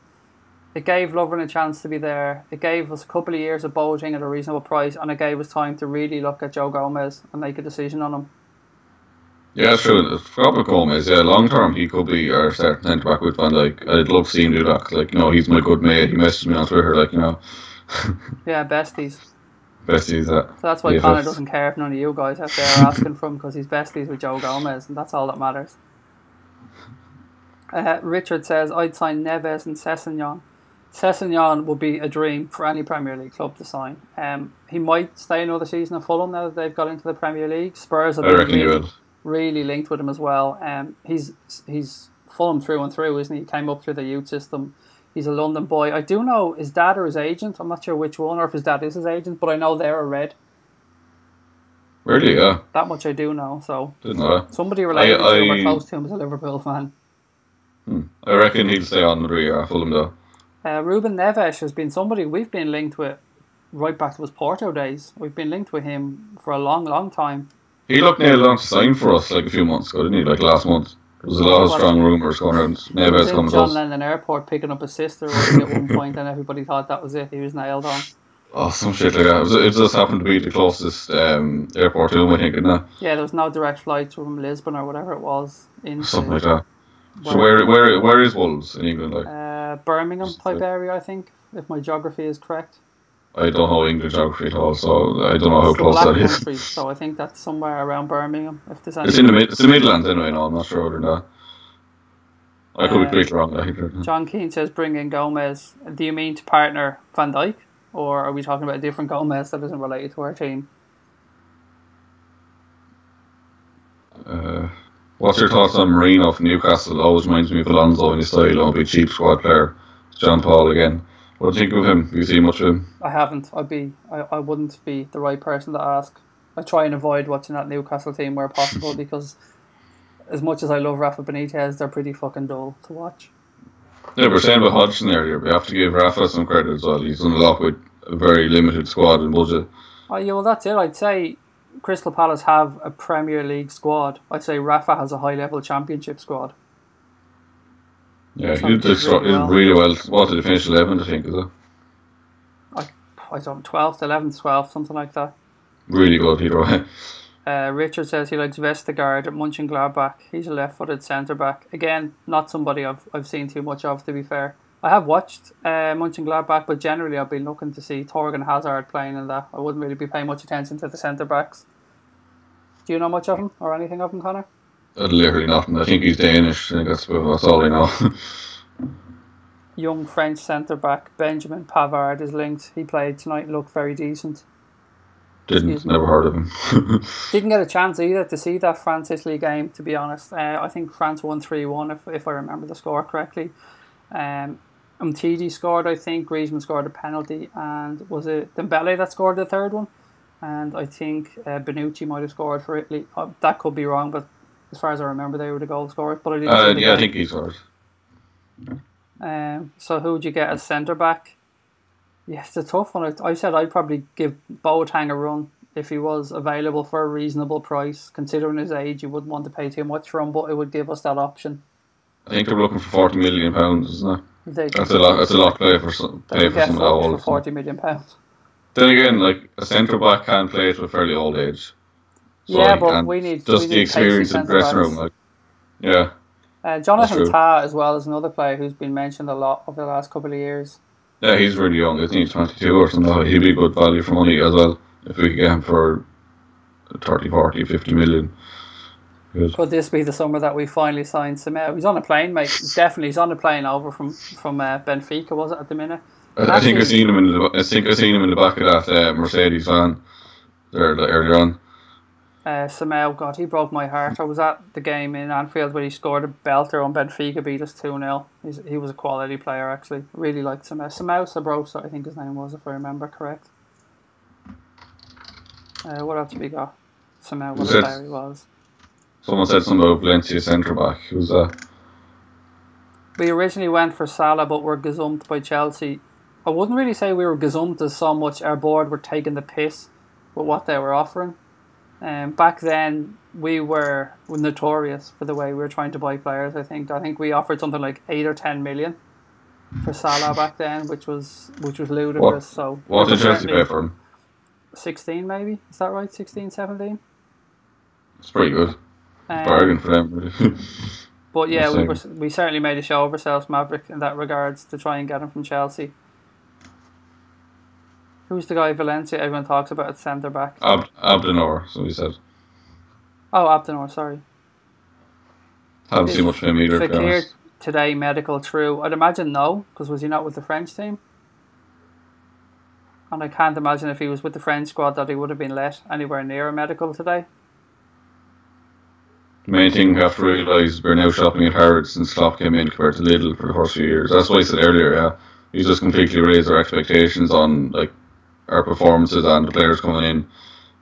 it gave Lovren a chance to be there. It gave us a couple of years of Boateng at a reasonable price, and it gave us time to really look at Joe Gomez and make a decision on him. Yeah, it's true. Forgot about Gomez. Yeah, long term he could be our starting centre back with Van Dijk. I'd love to see him do that. He's my good mate. He messaged me on Twitter, Yeah, besties. Besties, So that's why Connor doesn't care if none of you guys out there are asking for him, because he's besties with Joe Gomez, and that's all that matters. Richard says, I'd sign Neves and Sessegnon. Sessegnon would be a dream for any Premier League club to sign. He might stay another season at Fulham now that they've got into the Premier League. Spurs have been really linked with him as well. He's Fulham through and through, isn't he? He came up through the youth system. He's a London boy. I do know his dad or his agent. I'm not sure which one, or if his dad is his agent, but I know they're a Red. Really, yeah. That much I do know. So didn't know that. Somebody related to him or close to him is a Liverpool fan. I reckon he'll stay on the Fulham though. Ruben Neves has been somebody we've been linked with right back to his Porto days. We've been linked with him for a long, long time. He looked nailed on to sign for us a few months ago, didn't he? Last month. There was a lot of strong rumours going around. Neves coming to us. John Lennon Airport picking up his sister at one point, and everybody thought that was it. He was nailed on. Oh, some shit like that. It just happened to be the closest airport to him, I think, didn't it? Yeah, there was no direct flights from Lisbon or whatever it was. Something like that. So where is Wolves in England? Birmingham type area, I think, if my geography is correct. I don't know English geography at all, so I don't know how close that is. Country, so I think that's somewhere around Birmingham. If there's it's the Midlands anyway. No, I'm not sure other than that. I could be completely wrong. John Keane says, "Bring in Gomez." Do you mean to partner Van Dijk, or are we talking about a different Gomez that isn't related to our team? What's your thoughts on Marino from Newcastle? Always reminds me of Alonso in his style. A big cheap squad player. John Paul again. What do you think of him? Have you seen much of him? I haven't. I wouldn't be the right person to ask. I try and avoid watching that Newcastle team where possible because as much as I love Rafa Benitez, they're pretty fucking dull to watch. Yeah, we were saying about Hodgson earlier. We have to give Rafa some credit as well. He's done a lot with a very limited squad and budget. Oh yeah, well that's it. I'd say Crystal Palace have a Premier League squad. I'd say Rafa has a high-level Championship squad. Yeah, he did really well. What did he finish 11th, I think, is it? I don't know, 12th, 11th, 12th, something like that. Really good, either way. Richard says he likes Vestergaard at Mönchengladbach. He's a left-footed centre-back. Again, not somebody I've seen too much of, to be fair. I have watched Mönchengladbach, but generally I've been looking to see Torgan Hazard playing in that. I wouldn't really be paying much attention to the centre-backs. Do you know much of him, or anything of him, Connor? Literally nothing. I think he's Danish. I think that's all I know. young French centre-back, Benjamin Pavard, is linked. He played tonight, looked very decent. Never heard of him. Didn't get a chance either to see that France-Italy game, to be honest. I think France won 3-1, if I remember the score correctly. Umtiti scored, I think. Griezmann scored a penalty. And was it Dembele that scored the third one? And I think Bonucci might have scored for Italy. That could be wrong, but as far as I remember, they were the goal scorers. But I didn't see the game. I think he scored. So who would you get as centre-back? Yeah, it's a tough one. I said I'd probably give Boateng a run if he was available for a reasonable price. Considering his age, you wouldn't want to pay too much for him, but it would give us that option. I think they're looking for £40 million, isn't it? That's a lot to pay for some for £40 million. Then again, like a centre back can play to a fairly old age. So yeah, but we need the experience in the dressing room. Like, yeah. Jonathan Tah as well is another player who's been mentioned a lot over the last couple of years. Yeah, he's really young. I think he's 22 or something. He'd be good value for money as well if we could get him for 30, 40, 50 million. Good. Could this be the summer that we finally signed Semedo? He's on a plane, mate. Definitely, he's on a plane over from Benfica. Was it at the minute? I think I seen him in the back of that Mercedes van there earlier on. Semedo, God, he broke my heart. I was at the game in Anfield where he scored a belter on Benfica, beat us 2-0. He was a quality player, actually. Really liked Semedo. Semedo Sabrosa, I think his name was, if I remember correct. What else have we got? Semedo, what a player he was. Someone said something about Valencia centre-back. Who's that? We originally went for Salah, but were gazumped by Chelsea. I wouldn't really say we were gazumped as so much our board were taking the piss with what they were offering. Back then, we were notorious for the way we were trying to buy players. I think we offered something like 8 or 10 million for Salah back then, which was ludicrous. What did Chelsea pay for him? 16, maybe. Is that right? 16, 17? It's pretty good. Bargain for them, really. But yeah, we certainly made a show of ourselves, Maverick, in that regards to try and get him from Chelsea. Who's the guy Valencia everyone talks about at centre back? Abdenor, so he said. Oh, Abdenor, sorry. Haven't seen much of him either. Fekir today medical true? I'd imagine no, because was he not with the French team? And I can't imagine if he was with the French squad that he would have been let anywhere near a medical today. The main thing we have to realise, we're now shopping at Harrods since Klopp came in compared to Lidl for the first few years. That's why I said earlier, yeah. He's just completely raised our expectations on like our performances and the players coming in,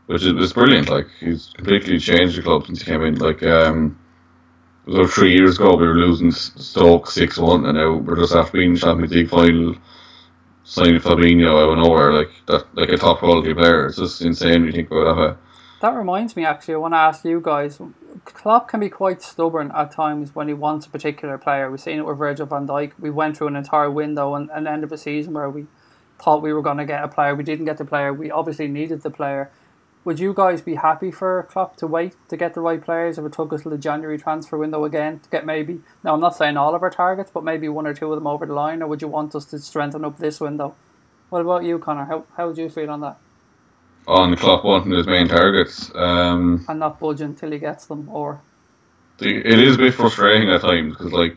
which is brilliant. Like, he's completely changed the club since he came in. Like, about 3 years ago we were losing Stoke 6-1, and now we're just after being Champions League final, signing Fabinho out of nowhere, like a top quality player. It's just insane when you think about that. That reminds me, actually, I want to ask you guys, Klopp can be quite stubborn at times when he wants a particular player. We've seen it with Virgil van Dijk. We went through an entire window and an end of a season where we thought we were going to get a player. We didn't get the player. We obviously needed the player. Would you guys be happy for Klopp to wait to get the right players if it took us to the January transfer window again to get maybe, now I'm not saying all of our targets, but maybe 1 or 2 of them over the line, or would you want us to strengthen up this window? What about you, Connor? How would you feel on that? On Klopp wanting his main targets. And not budging until he gets them, or? It is a bit frustrating at times, because, like,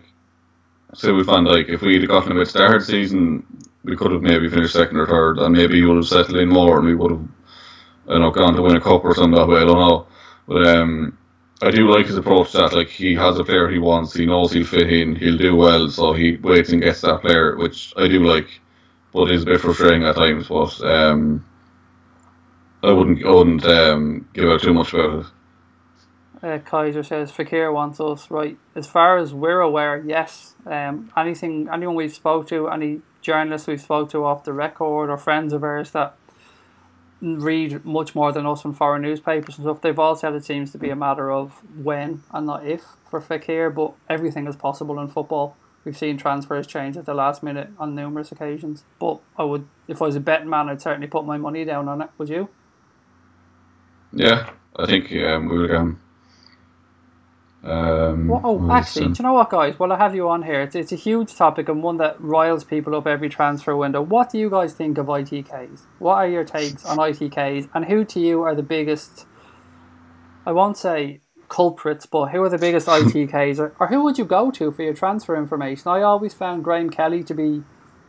say with Van Dijk, if we'd gotten him at the start of the season, we could have maybe finished second or third, and maybe he would have settled in more, and we would have, gone to win a cup or something that way, I don't know. But I do like his approach that, like, he has a player he wants, he knows he'll fit in, he'll do well, so he waits and gets that player, which I do like, but it's a bit frustrating at times, but I wouldn't give out too much about it. Kaiser says Fekir wants us, right? As far as we're aware, yes. Anyone we've spoke to, any journalists we've spoke to off the record, or friends of ours that read much more than us from foreign newspapers and stuff, they've all said it seems to be a matter of when and not if for Fekir, but everything is possible in football. We've seen transfers change at the last minute on numerous occasions. But if I was a betting man, I'd certainly put my money down on it. Would you? Yeah, I think we would. Actually, do you know what, guys? Well, I have you on here. It's a huge topic and one that riles people up every transfer window. What do you guys think of ITKs? What are your takes on ITKs? And who to you are the biggest, I won't say culprits, but who are the biggest ITKs, or who would you go to for your transfer information? I always found Graham Kelly to be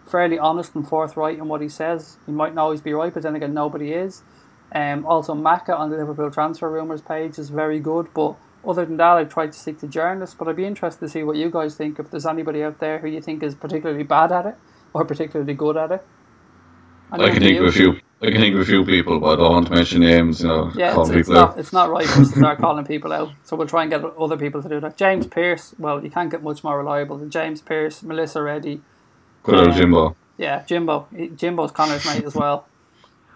fairly honest and forthright in what he says. He might not always be right, but then again, nobody is. Also, Macca on the Liverpool transfer rumours page is very good, but other than that, I've tried to stick to journalists, but I'd be interested to see what you guys think, if there's anybody out there who you think is particularly bad at it or particularly good at it. I can think of a few people, but I don't want to mention names, Yeah, it's not right for us to start calling people out, so we'll try and get other people to do that. James Pearce, well, you can't get much more reliable than James Pearce, Melissa Reddy. Good old Jimbo. Yeah, Jimbo. Jimbo's Connor's mate as well.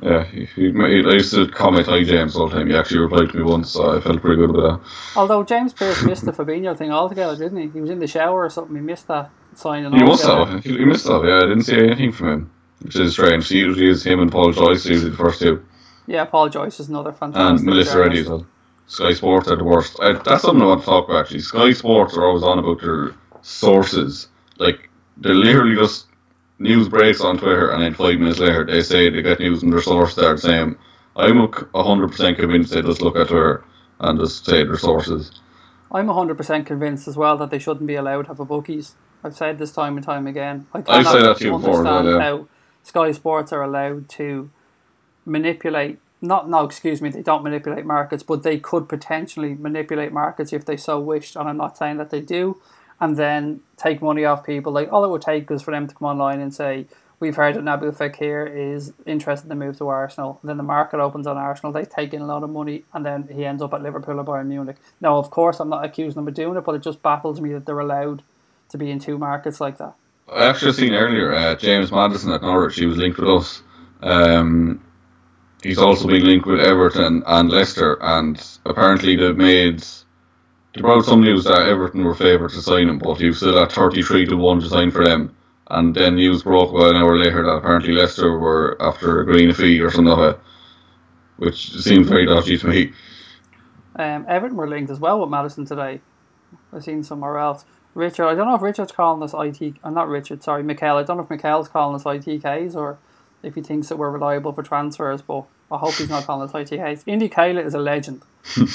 Yeah, I used to comment hi James all the time. He actually replied to me once, so I felt pretty good about that. Although James Pearce missed the Fabinho thing altogether, didn't he? He was in the shower or something. He missed that signing. He must have. He missed that. Yeah, I didn't see anything from him, which is strange. He usually is him and Paul Joyce, usually the first two. Yeah, Paul Joyce is another fantastic. And Melissa Reddy as well. Sky Sports are the worst. That's something I want to talk about actually. Sky Sports are always on about their sources. Like, they're literally just news breaks on Twitter, and then 5 minutes later they say they get news from their source that are saying, I'm 100% convinced they just look at Twitter and just say their sources. I'm 100% convinced as well that they shouldn't be allowed to have a bookies. I've said this time and time again. I've said that to you before. How Sky Sports are allowed to manipulate, they don't manipulate markets, but they could potentially manipulate markets if they so wished, and I'm not saying that they do, and then take money off people. Like, all it would take is for them to come online and say, we've heard that Nabil Fekir is interested in the move to Arsenal. And then the market opens on Arsenal, they take in a lot of money, and then he ends up at Liverpool or Bayern Munich. Now, of course, I'm not accusing them of doing it, but it just baffles me that they're allowed to be in two markets like that. I actually seen earlier, James Maddison at Norwich, he was linked with us. He's also been linked with Everton and Leicester, and apparently they brought some news that Everton were favoured to sign him, but he was still at 33-1 to sign for them. And then news broke about an hour later that apparently Leicester were after agreeing a fee or something like that, which seems very dodgy to me. Everton were linked as well with Maddison today. I've seen somewhere else. Richard, I don't know if Richard's calling us Mikel. I don't know if Mikel's calling us ITKs or if he thinks that we're reliable for transfers, but I hope he's not calling us ITKs. Indy Kayla is a legend,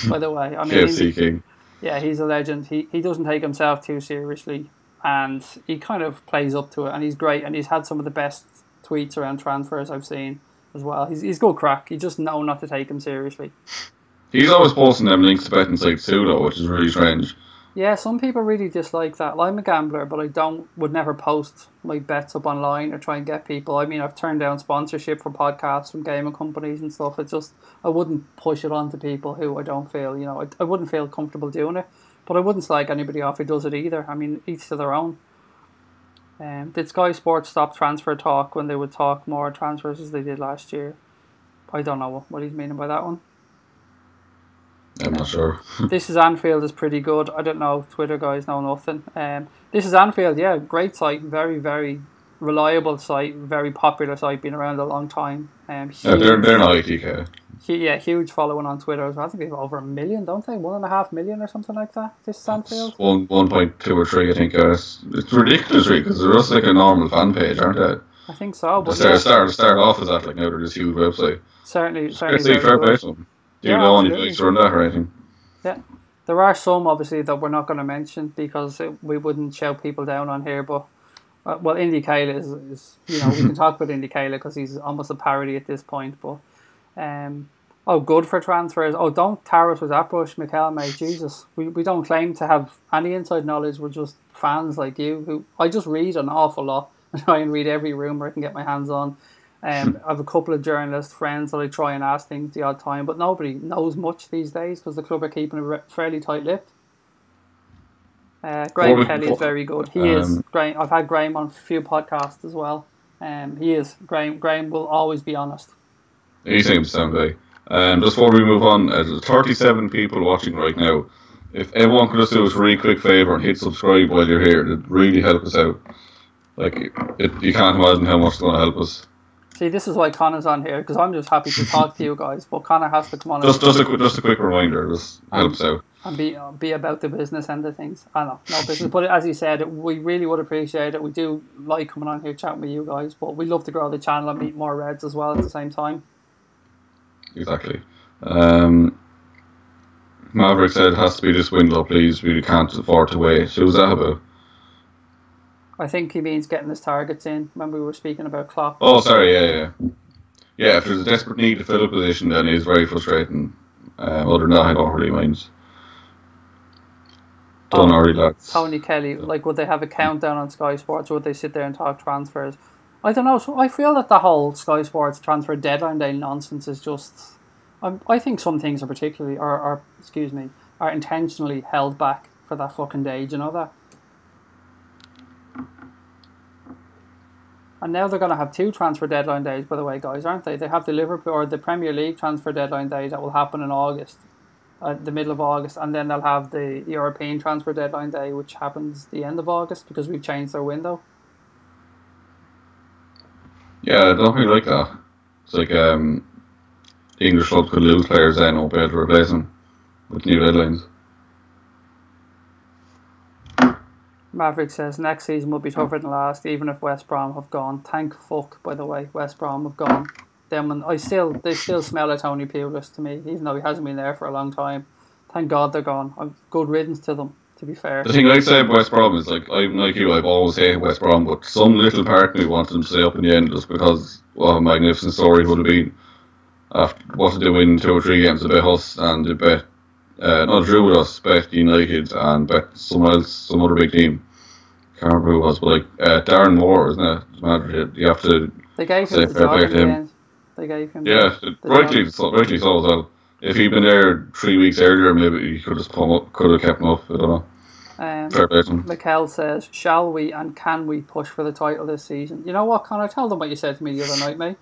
by the way. I mean, KFC King. Yeah, he's a legend. He doesn't take himself too seriously, and he kind of plays up to it, and he's great, and he's had some of the best tweets around transfers I've seen as well. He's good crack. You just know not to take him seriously. He's always posting them links to betting sites too, though, which is really strange. Yeah, some people really dislike that. I'm a gambler, but I would never post my bets up online or try and get people. I mean, I've turned down sponsorship for podcasts from gaming companies and stuff. It's just, I wouldn't push it on to people who I don't feel, I wouldn't feel comfortable doing it. But I wouldn't slag anybody off who does it either. I mean, each to their own. Did Sky Sports stop transfer talk when they would talk more transfers as they did last year? I don't know what he's meaning by that one. I'm not sure. This is Anfield is pretty good. I don't know. Twitter guys know nothing. This is Anfield. Yeah, great site. Very, very reliable site. Very popular site. Been around a long time. They're not ITK. Huge following on Twitter as well. I think they have over 1 million, don't they? 1.5 million or something like that. This is Anfield. 1.2 or 3, I think. It's ridiculous, really, because they're just like a normal fan page, aren't they? I think so. But start off as that, like now they're this huge website. Certainly. Fair play to them. Do you know any likes around that or anything? Yeah. There are some, obviously, that we're not going to mention because we wouldn't shout people down on here, but Indy Kayla is we can talk about Indy Kayla because he's almost a parody at this point, but good for transfers. Don't tar us with that brush, Mikel, mate. Jesus. We don't claim to have any inside knowledge. We're just fans like you who I just read an awful lot. I try and read every rumour I can get my hands on. I have a couple of journalist friends that I try and ask things the odd time, but nobody knows much these days because the club are keeping it fairly tight-lipped. Graham Kelly is very good. He is. I've had Graham on a few podcasts as well. He is. Graham will always be honest. He seems the same guy. Just before we move on, there's 37 people watching right now. If everyone could just do us a really quick favour and hit subscribe while you're here, it'd really help us out. You can't imagine how much it's going to help us. See, this is why Connor's on here, because I'm just happy to talk to you guys, but Connor has to come on. Just a quick reminder, just helps out. And be about the business end of things. I know, no business, but as you said, we really would appreciate it. We do like coming on here chatting with you guys, but we love to grow the channel and meet more Reds as well at the same time. Exactly. Maverick said it has to be this window, please. We can't afford to wait. So who's that about? I think he means getting his targets in. When we were speaking about Klopp. Oh, sorry, yeah. Yeah, if there's a desperate need to fill a position, then it's very frustrating. Other than that, I don't really mind. Don't worry, lads. Tony Kelly, like, would they have a countdown on Sky Sports, or would they sit there and talk transfers? I don't know. So I feel that the whole Sky Sports transfer deadline day nonsense is just. I think some things are particularly, are intentionally held back for that fucking day. Do you know that? And now they're going to have 2 transfer deadline days, by the way, guys, aren't they? They have the Liverpool or the Premier League transfer deadline day that will happen in August, the middle of August, and then they'll have the European transfer deadline day, which happens the end of August because we've changed their window. Yeah, I don't really like that. It's like the English club could lose players then, or be able to replace them with new deadlines. Maverick says next season will be tougher than last, even if West Brom have gone. Thank fuck, by the way, West Brom have gone. They still smell of Tony Pulis to me, even though he hasn't been there for a long time. Thank God they're gone. Good riddance to them, to be fair. The thing I say about West Brom is, like, I'm like you, I've always hated West Brom, but some little part of me wanted them to stay up in the end just because what a magnificent story it would have been. After what did they win 2 or 3 games? They bet us and they bet not drew with us, bet United and bet someone else, some other big team. Can't remember who it was, but like Darren Moore, isn't it? You have to. They gave him the job in the end. They gave him. Yeah, rightly so as well. If he'd been there 3 weeks earlier, maybe he could have kept him up. I don't know. Fair play to him. Mikel says, "Shall we and can we push for the title this season?" You know what, Connor? Tell them what you said to me the other night, mate.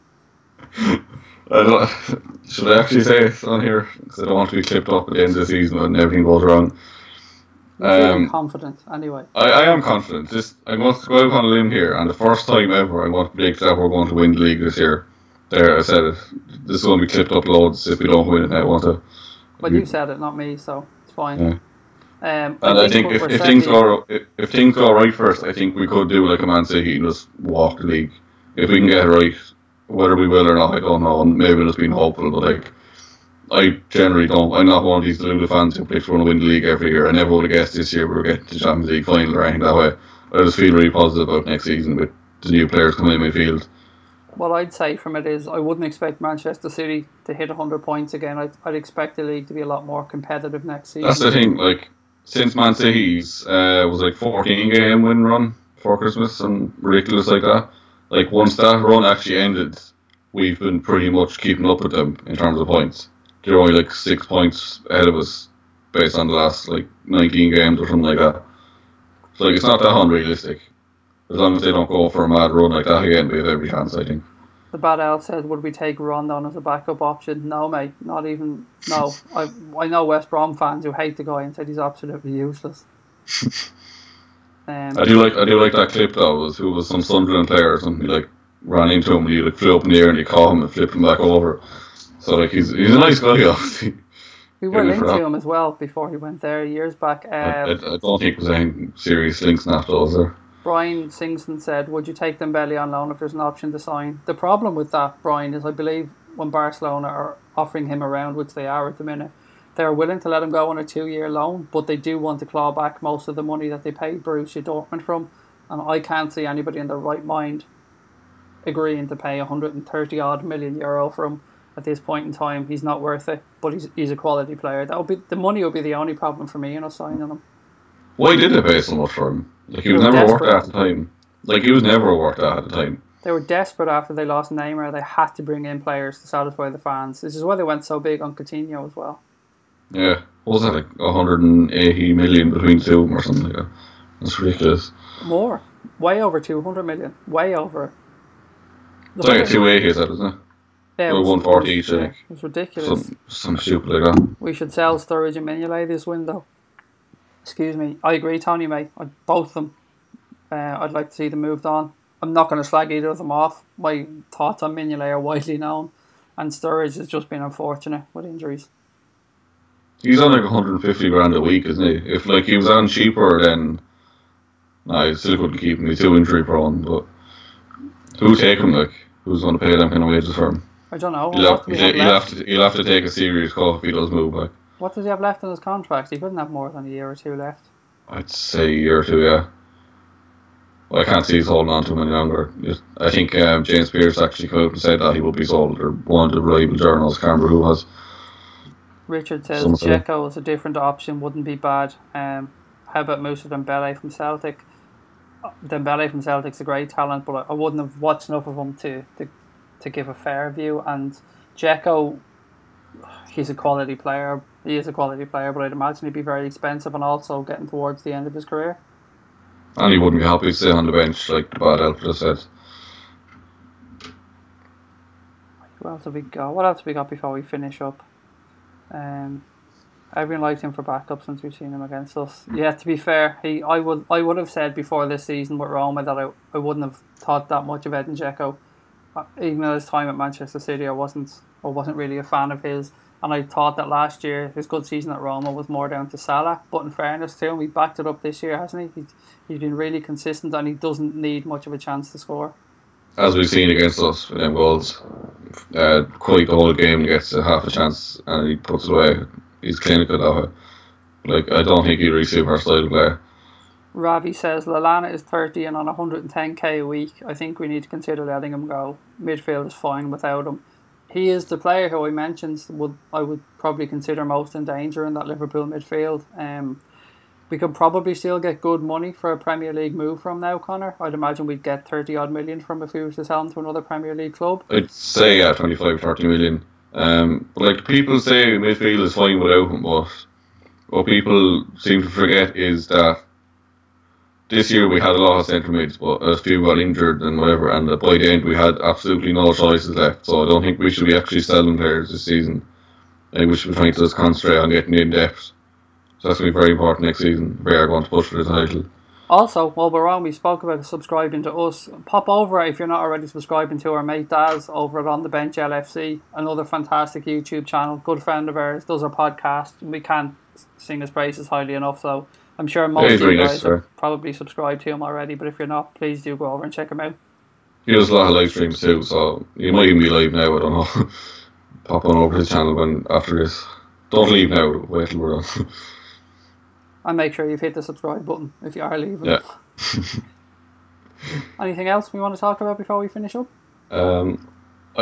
Should I actually say it on here? Because I don't want to be clipped up at the end of the season when everything goes wrong. I'm confident, anyway. I am confident. I'm going to go out on a limb here, and the first time ever I'm going to predict that we're going to win the league this year. There, I said it. This is going to be clipped up loads if we don't win it now, won't it? Well, you said it, not me, so it's fine. Yeah. And I think if things go right first, I think we could do like a Man City and just walk the league. If we can get it right, whether we will or not, I don't know. And maybe just being hopeful, but like, I generally don't. I'm not one of these deluded fans who predicts we're going to win the league every year. I never would have guessed this year we were getting to the Champions League final or anything that way. I just feel really positive about next season with the new players coming in midfield. What I'd say from it is I wouldn't expect Manchester City to hit 100 points again. I'd expect the league to be a lot more competitive next season. That's the thing. Like, since Man City's was like 14 game win run for Christmas and ridiculous like that. Like, once that run actually ended, we've been pretty much keeping up with them in terms of points. They're only like 6 points ahead of us based on the last like 19 games or something like that. So like, it's not that unrealistic. As long as they don't go for a mad run like that again, we have every chance, I think. The Bad Elf said, would we take Rondon as a backup option? No, mate, not even. No. I know West Brom fans who hate the guy and said he's absolutely useless. I do like that clip though. Who was some Sunderland player or something, like ran into him and he like flew up in the air and he caught him and flipped him back over. So like he's a nice guy, obviously. We went into him as well before he went there years back. I don't think there's any serious links snapped those there. Brian Singston said, would you take Dembele on loan if there's an option to sign? The problem with that, Brian, is I believe when Barcelona are offering him around, which they are at the minute, they're willing to let him go on a 2-year loan, but they do want to claw back most of the money that they paid Borussia Dortmund from, and I can't see anybody in their right mind agreeing to pay 130 odd million euro for him at this point in time. He's not worth it, but he's a quality player. The money will be the only problem for me, signing him. Why did they pay so much for him? Like, he was never worth that at the time. They were desperate after they lost Neymar. They had to bring in players to satisfy the fans. This is why they went so big on Coutinho as well. Yeah. What was that, like 180 million between two of them or something like that? That's ridiculous. More. Way over 200 million. Way over. It's like a 280, is that, isn't it? Yeah, or 140 each, I think. It was ridiculous. Some stupid like that. We should sell Sturridge and Mignolet this window. Excuse me. I agree, Tony, mate. Both of them. I'd like to see them moved on. I'm not going to slag either of them off. My thoughts on Mignolet are widely known. And Sturridge has just been unfortunate with injuries. He's on like 150 grand a week, isn't he? If like he was on cheaper, then I still couldn't keep him. He's too injury prone. But who would take him? Like, who's going to pay them kind of wages for him? I don't know. He'll have to take a serious call if he does move back. What does he have left in his contract? He couldn't have more than a year or two left. I'd say a year or two, yeah. Well, I can't see he's holding on to him any longer. I think James Pearce actually came out and said that he would be sold, or one of the rival journals, can't remember who was. Richard says Dzeko is a different option, wouldn't be bad. How about Moussa Dembele from Celtic? Dembele from Celtic's a great talent, but I wouldn't have watched enough of him to give a fair view. And Dzeko, he's a quality player. He is a quality player, but I'd imagine he'd be very expensive and also getting towards the end of his career. And he wouldn't be happy to stay on the bench, like the bad Alfred said. What else have we got? What else have we got before we finish up? Everyone liked him for backup since we've seen him against us. Yeah, to be fair, I would have said before this season with Roma that I wouldn't have thought that much of Edin Dzeko. Even at his time at Manchester City, I wasn't really a fan of his. And I thought that last year, his good season at Roma was more down to Salah. But in fairness to him, he backed it up this year, hasn't he? He's been really consistent and he doesn't need much of a chance to score. As we've seen against us with them goals, quite the whole game he gets half a chance and he puts it away. He's clinical that way. Like, I don't think he'd really suit our style of play. Ravi says, Lallana is 30 and on 110k a week. I think we need to consider letting him go. Midfield is fine without him. He is the player who I mentioned I would probably consider most in danger in that Liverpool midfield. We could probably still get good money for a Premier League move from now, Connor. I'd imagine we'd get 30 odd million from if we were to sell him to another Premier League club. I'd say 25, 30 million. But like people say midfield is fine without him, but what people seem to forget is that this year we had a lot of centre mids, but a few got injured and whatever, and by the end we had absolutely no choices left. So I don't think we should be actually selling players this season. I think we should be trying to just concentrate on getting in depth. So that's going to be very important next season. We are going to push for the title. Also, while we're on, we spoke about subscribing to us. Pop over if you're not already subscribing to our mate Daz over at On The Bench LFC, another fantastic YouTube channel, good friend of ours, does our podcast. We can't sing his praises highly enough, so I'm sure most of you guys have probably subscribed to him already, but if you're not, please do go over and check him out. He does a lot of live streams too, so he might even be live now, I don't know. Pop on over to his channel after this. Don't leave now, wait till we're on. And make sure you've hit the subscribe button if you are leaving. Yeah. Anything else we want to talk about before we finish up? I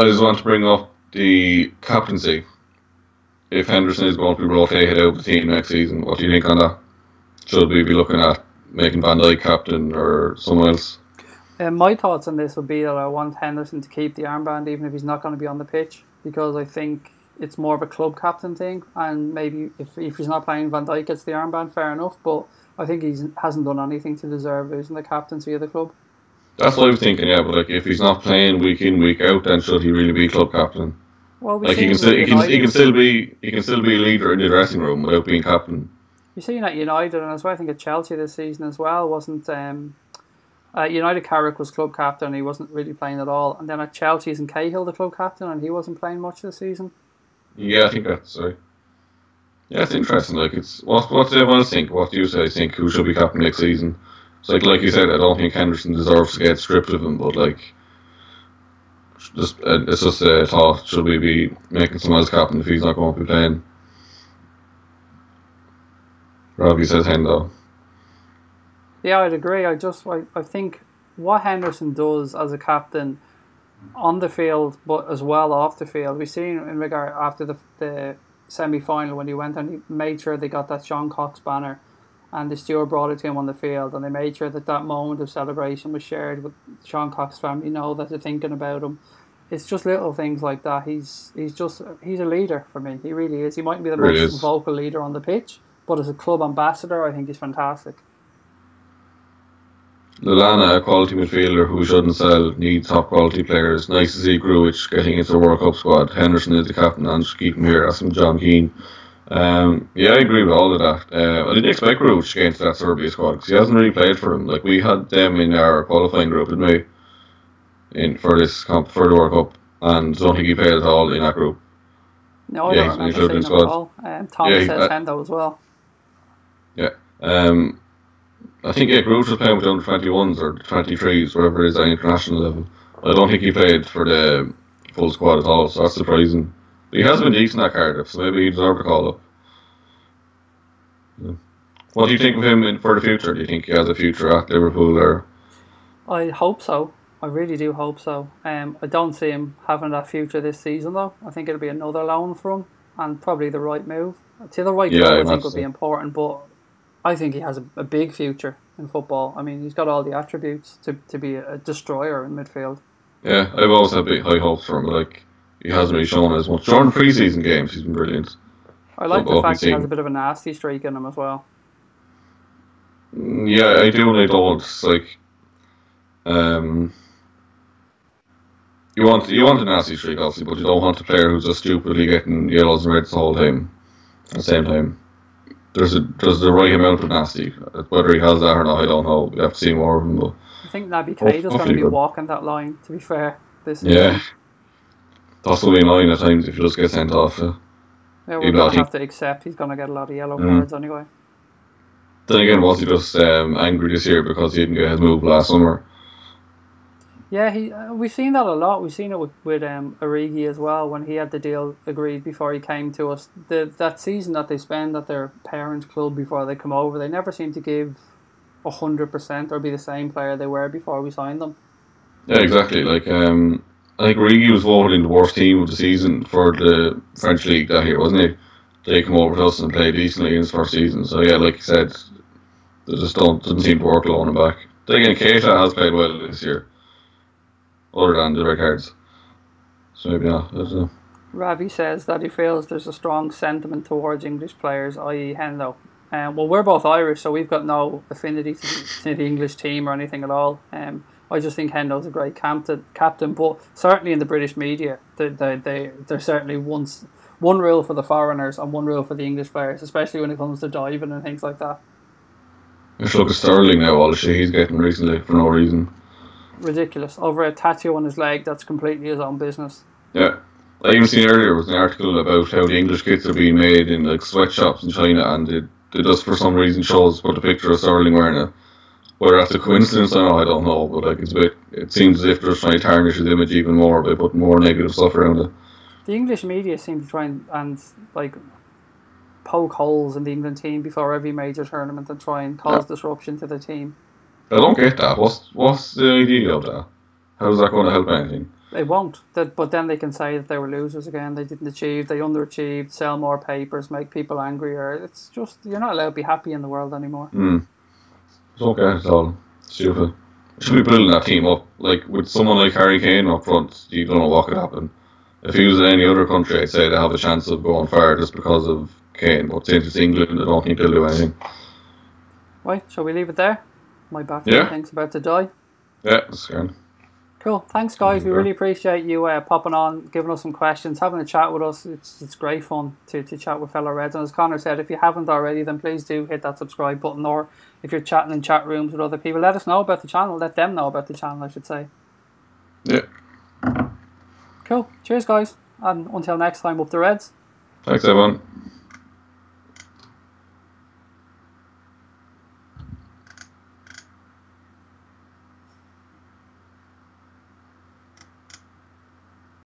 just want to bring up the captaincy. If Henderson is going to be rotated out of the team next season, what do you think on that? Should we be looking at making Van Dijk captain or someone else? My thoughts on this would be that I want Henderson to keep the armband even if he's not going to be on the pitch, because I think it's more of a club captain thing, and maybe if he's not playing, Van Dijk gets the armband, fair enough, but I think he hasn't done anything to deserve losing the captaincy of the club. That's what I was thinking, yeah, but like if he's not playing week in, week out, then should he really be club captain? Well, like he can still be a leader in the dressing room without being captain. You've seen at United, and as well I think at Chelsea this season as well, wasn't United Carrick was club captain and he wasn't really playing at all, and then at Chelsea isn't Cahill the club captain and he wasn't playing much this season. Yeah, I think that's right. Yeah, it's interesting. Like, it's what do everyone else think? What do you say? Think who should be captain next season? It's like you said, I don't think Henderson deserves to get stripped of him, but like, it's just a thought. Should we be making someone else captain if he's not going to be playing? Robbie says Hendo. Yeah, I'd agree. I think what Henderson does as a captain on the field, but as well off the field. We've seen in regard after the semi-final when he went and he made sure they got that Sean Cox banner, and the steward brought it to him on the field, and they made sure that moment of celebration was shared with Sean Cox family. Know that they're thinking about him. It's just little things like that. He's a leader for me. He really is. He mightn't be the most vocal leader on the pitch, but as a club ambassador, I think he's fantastic. Lallana, a quality midfielder who shouldn't sell, needs top quality players. Nice to see Grujic getting into the World Cup squad. Henderson is the captain and should keep him here. That's from John Keane. Yeah, I agree with all of that. I didn't expect Grujic to get into that Serbia squad because he hasn't really played for them. Like, we had them in our qualifying group, didn't we? For the World Cup, and don't think he played at all in that group. No, I don't remember seeing him at all. Thomas says Hendo as well. Yeah. I think Grujic was playing with the under-21s or 23s, whatever it is at international level. I don't think he played for the full squad at all, so that's surprising. But he has been decent at Cardiff, so maybe he deserved a call-up. What do you think of him for the future? Do you think he has a future at Liverpool or? I hope so. I really do hope so. I don't see him having that future this season though. I think it'll be another loan for him, and probably the right move. To the right Yeah, club, I I think imagine would be so. important, but I think he has a big future in football. I mean, he's got all the attributes to be a destroyer in midfield. Yeah, I've always had big high hopes for him, but like he hasn't really shown as much. During pre-season games, he's been brilliant. I But like the what we've fact he has a seen, bit of a nasty streak in him as well. yeah, I do and I don't. It's like, um, you want a nasty streak, obviously, but you don't want a player who's just stupidly getting yellows and reds the whole time. At the same time, there's the right amount of nasty. Whether he has that or not, I don't know. We have to see more of him, but I think Naby Keita's going to hopefully be good. walking that line, to be fair, this Yeah, season. possibly in line at times if you just get sent off. Yeah, we're Even though going I to think. have to accept he's going to get a lot of yellow Mm. cards anyway. Then again, was he just angry this year because he didn't get his move last summer? Yeah, we've seen that a lot. We've seen it with Origi as well when he had the deal agreed before he came to us. That season that they spend at their parents' club before they come over, they never seem to give 100% or be the same player they were before we signed them. Yeah, exactly. Like, I think Origi was voted in the worst team of the season for the French league that year, wasn't he? They come over to us and play decently in his first season. So yeah, like you said, they just doesn't seem to work loaning him back. Then again, Keita has played well this year, other than the red cards. So maybe not. I don't know. Ravi says that he feels there's a strong sentiment towards English players, i.e. Hendo. Well, we're both Irish, so we've got no affinity to the English team or anything at all. I just think Hendo's a great captain, but certainly in the British media, there's certainly one rule for the foreigners and one rule for the English players, especially when it comes to diving and things like that. Just look at Sterling now, all the shit he's getting recently for no reason. Ridiculous. Over a tattoo on his leg, that's completely his own business. Yeah. I even seen earlier was an article about how the English kits are being made in like sweatshops in China, and it just for some reason shows put a picture of Sterling wearing it. Whether that's a coincidence or not, I don't know. But like it seems as if they're just trying to tarnish his image even more by putting more negative stuff around it. The English media seem to try and like poke holes in the England team before every major tournament and try and Yeah. cause disruption to the team. I don't get that. What's the idea of that? How's that going to help anything? They won't. But then they can say that they were losers again. They didn't achieve. They underachieved. Sell more papers. Make people angrier. It's just you're not allowed to be happy in the world anymore. I don't get it at all. Stupid. Should be building that team up. Like with someone like Harry Kane up front, you don't know what could happen. If he was in any other country, I'd say they have a chance of going far just because of Kane. But since it's England, I don't think they'll do anything. Right, shall we leave it there? My battery Yeah. thing's about to die. Yeah, that's good. Cool. Thanks, guys. We Sure. really appreciate you popping on, giving us some questions, having a chat with us. It's great fun to chat with fellow Reds. And as Connor said, if you haven't already, then please do hit that subscribe button. Or if you're chatting in chat rooms with other people, let us know about the channel. Let them know about the channel, I should say. Yeah. Cool. Cheers, guys. And until next time, up the Reds. Thanks, everyone.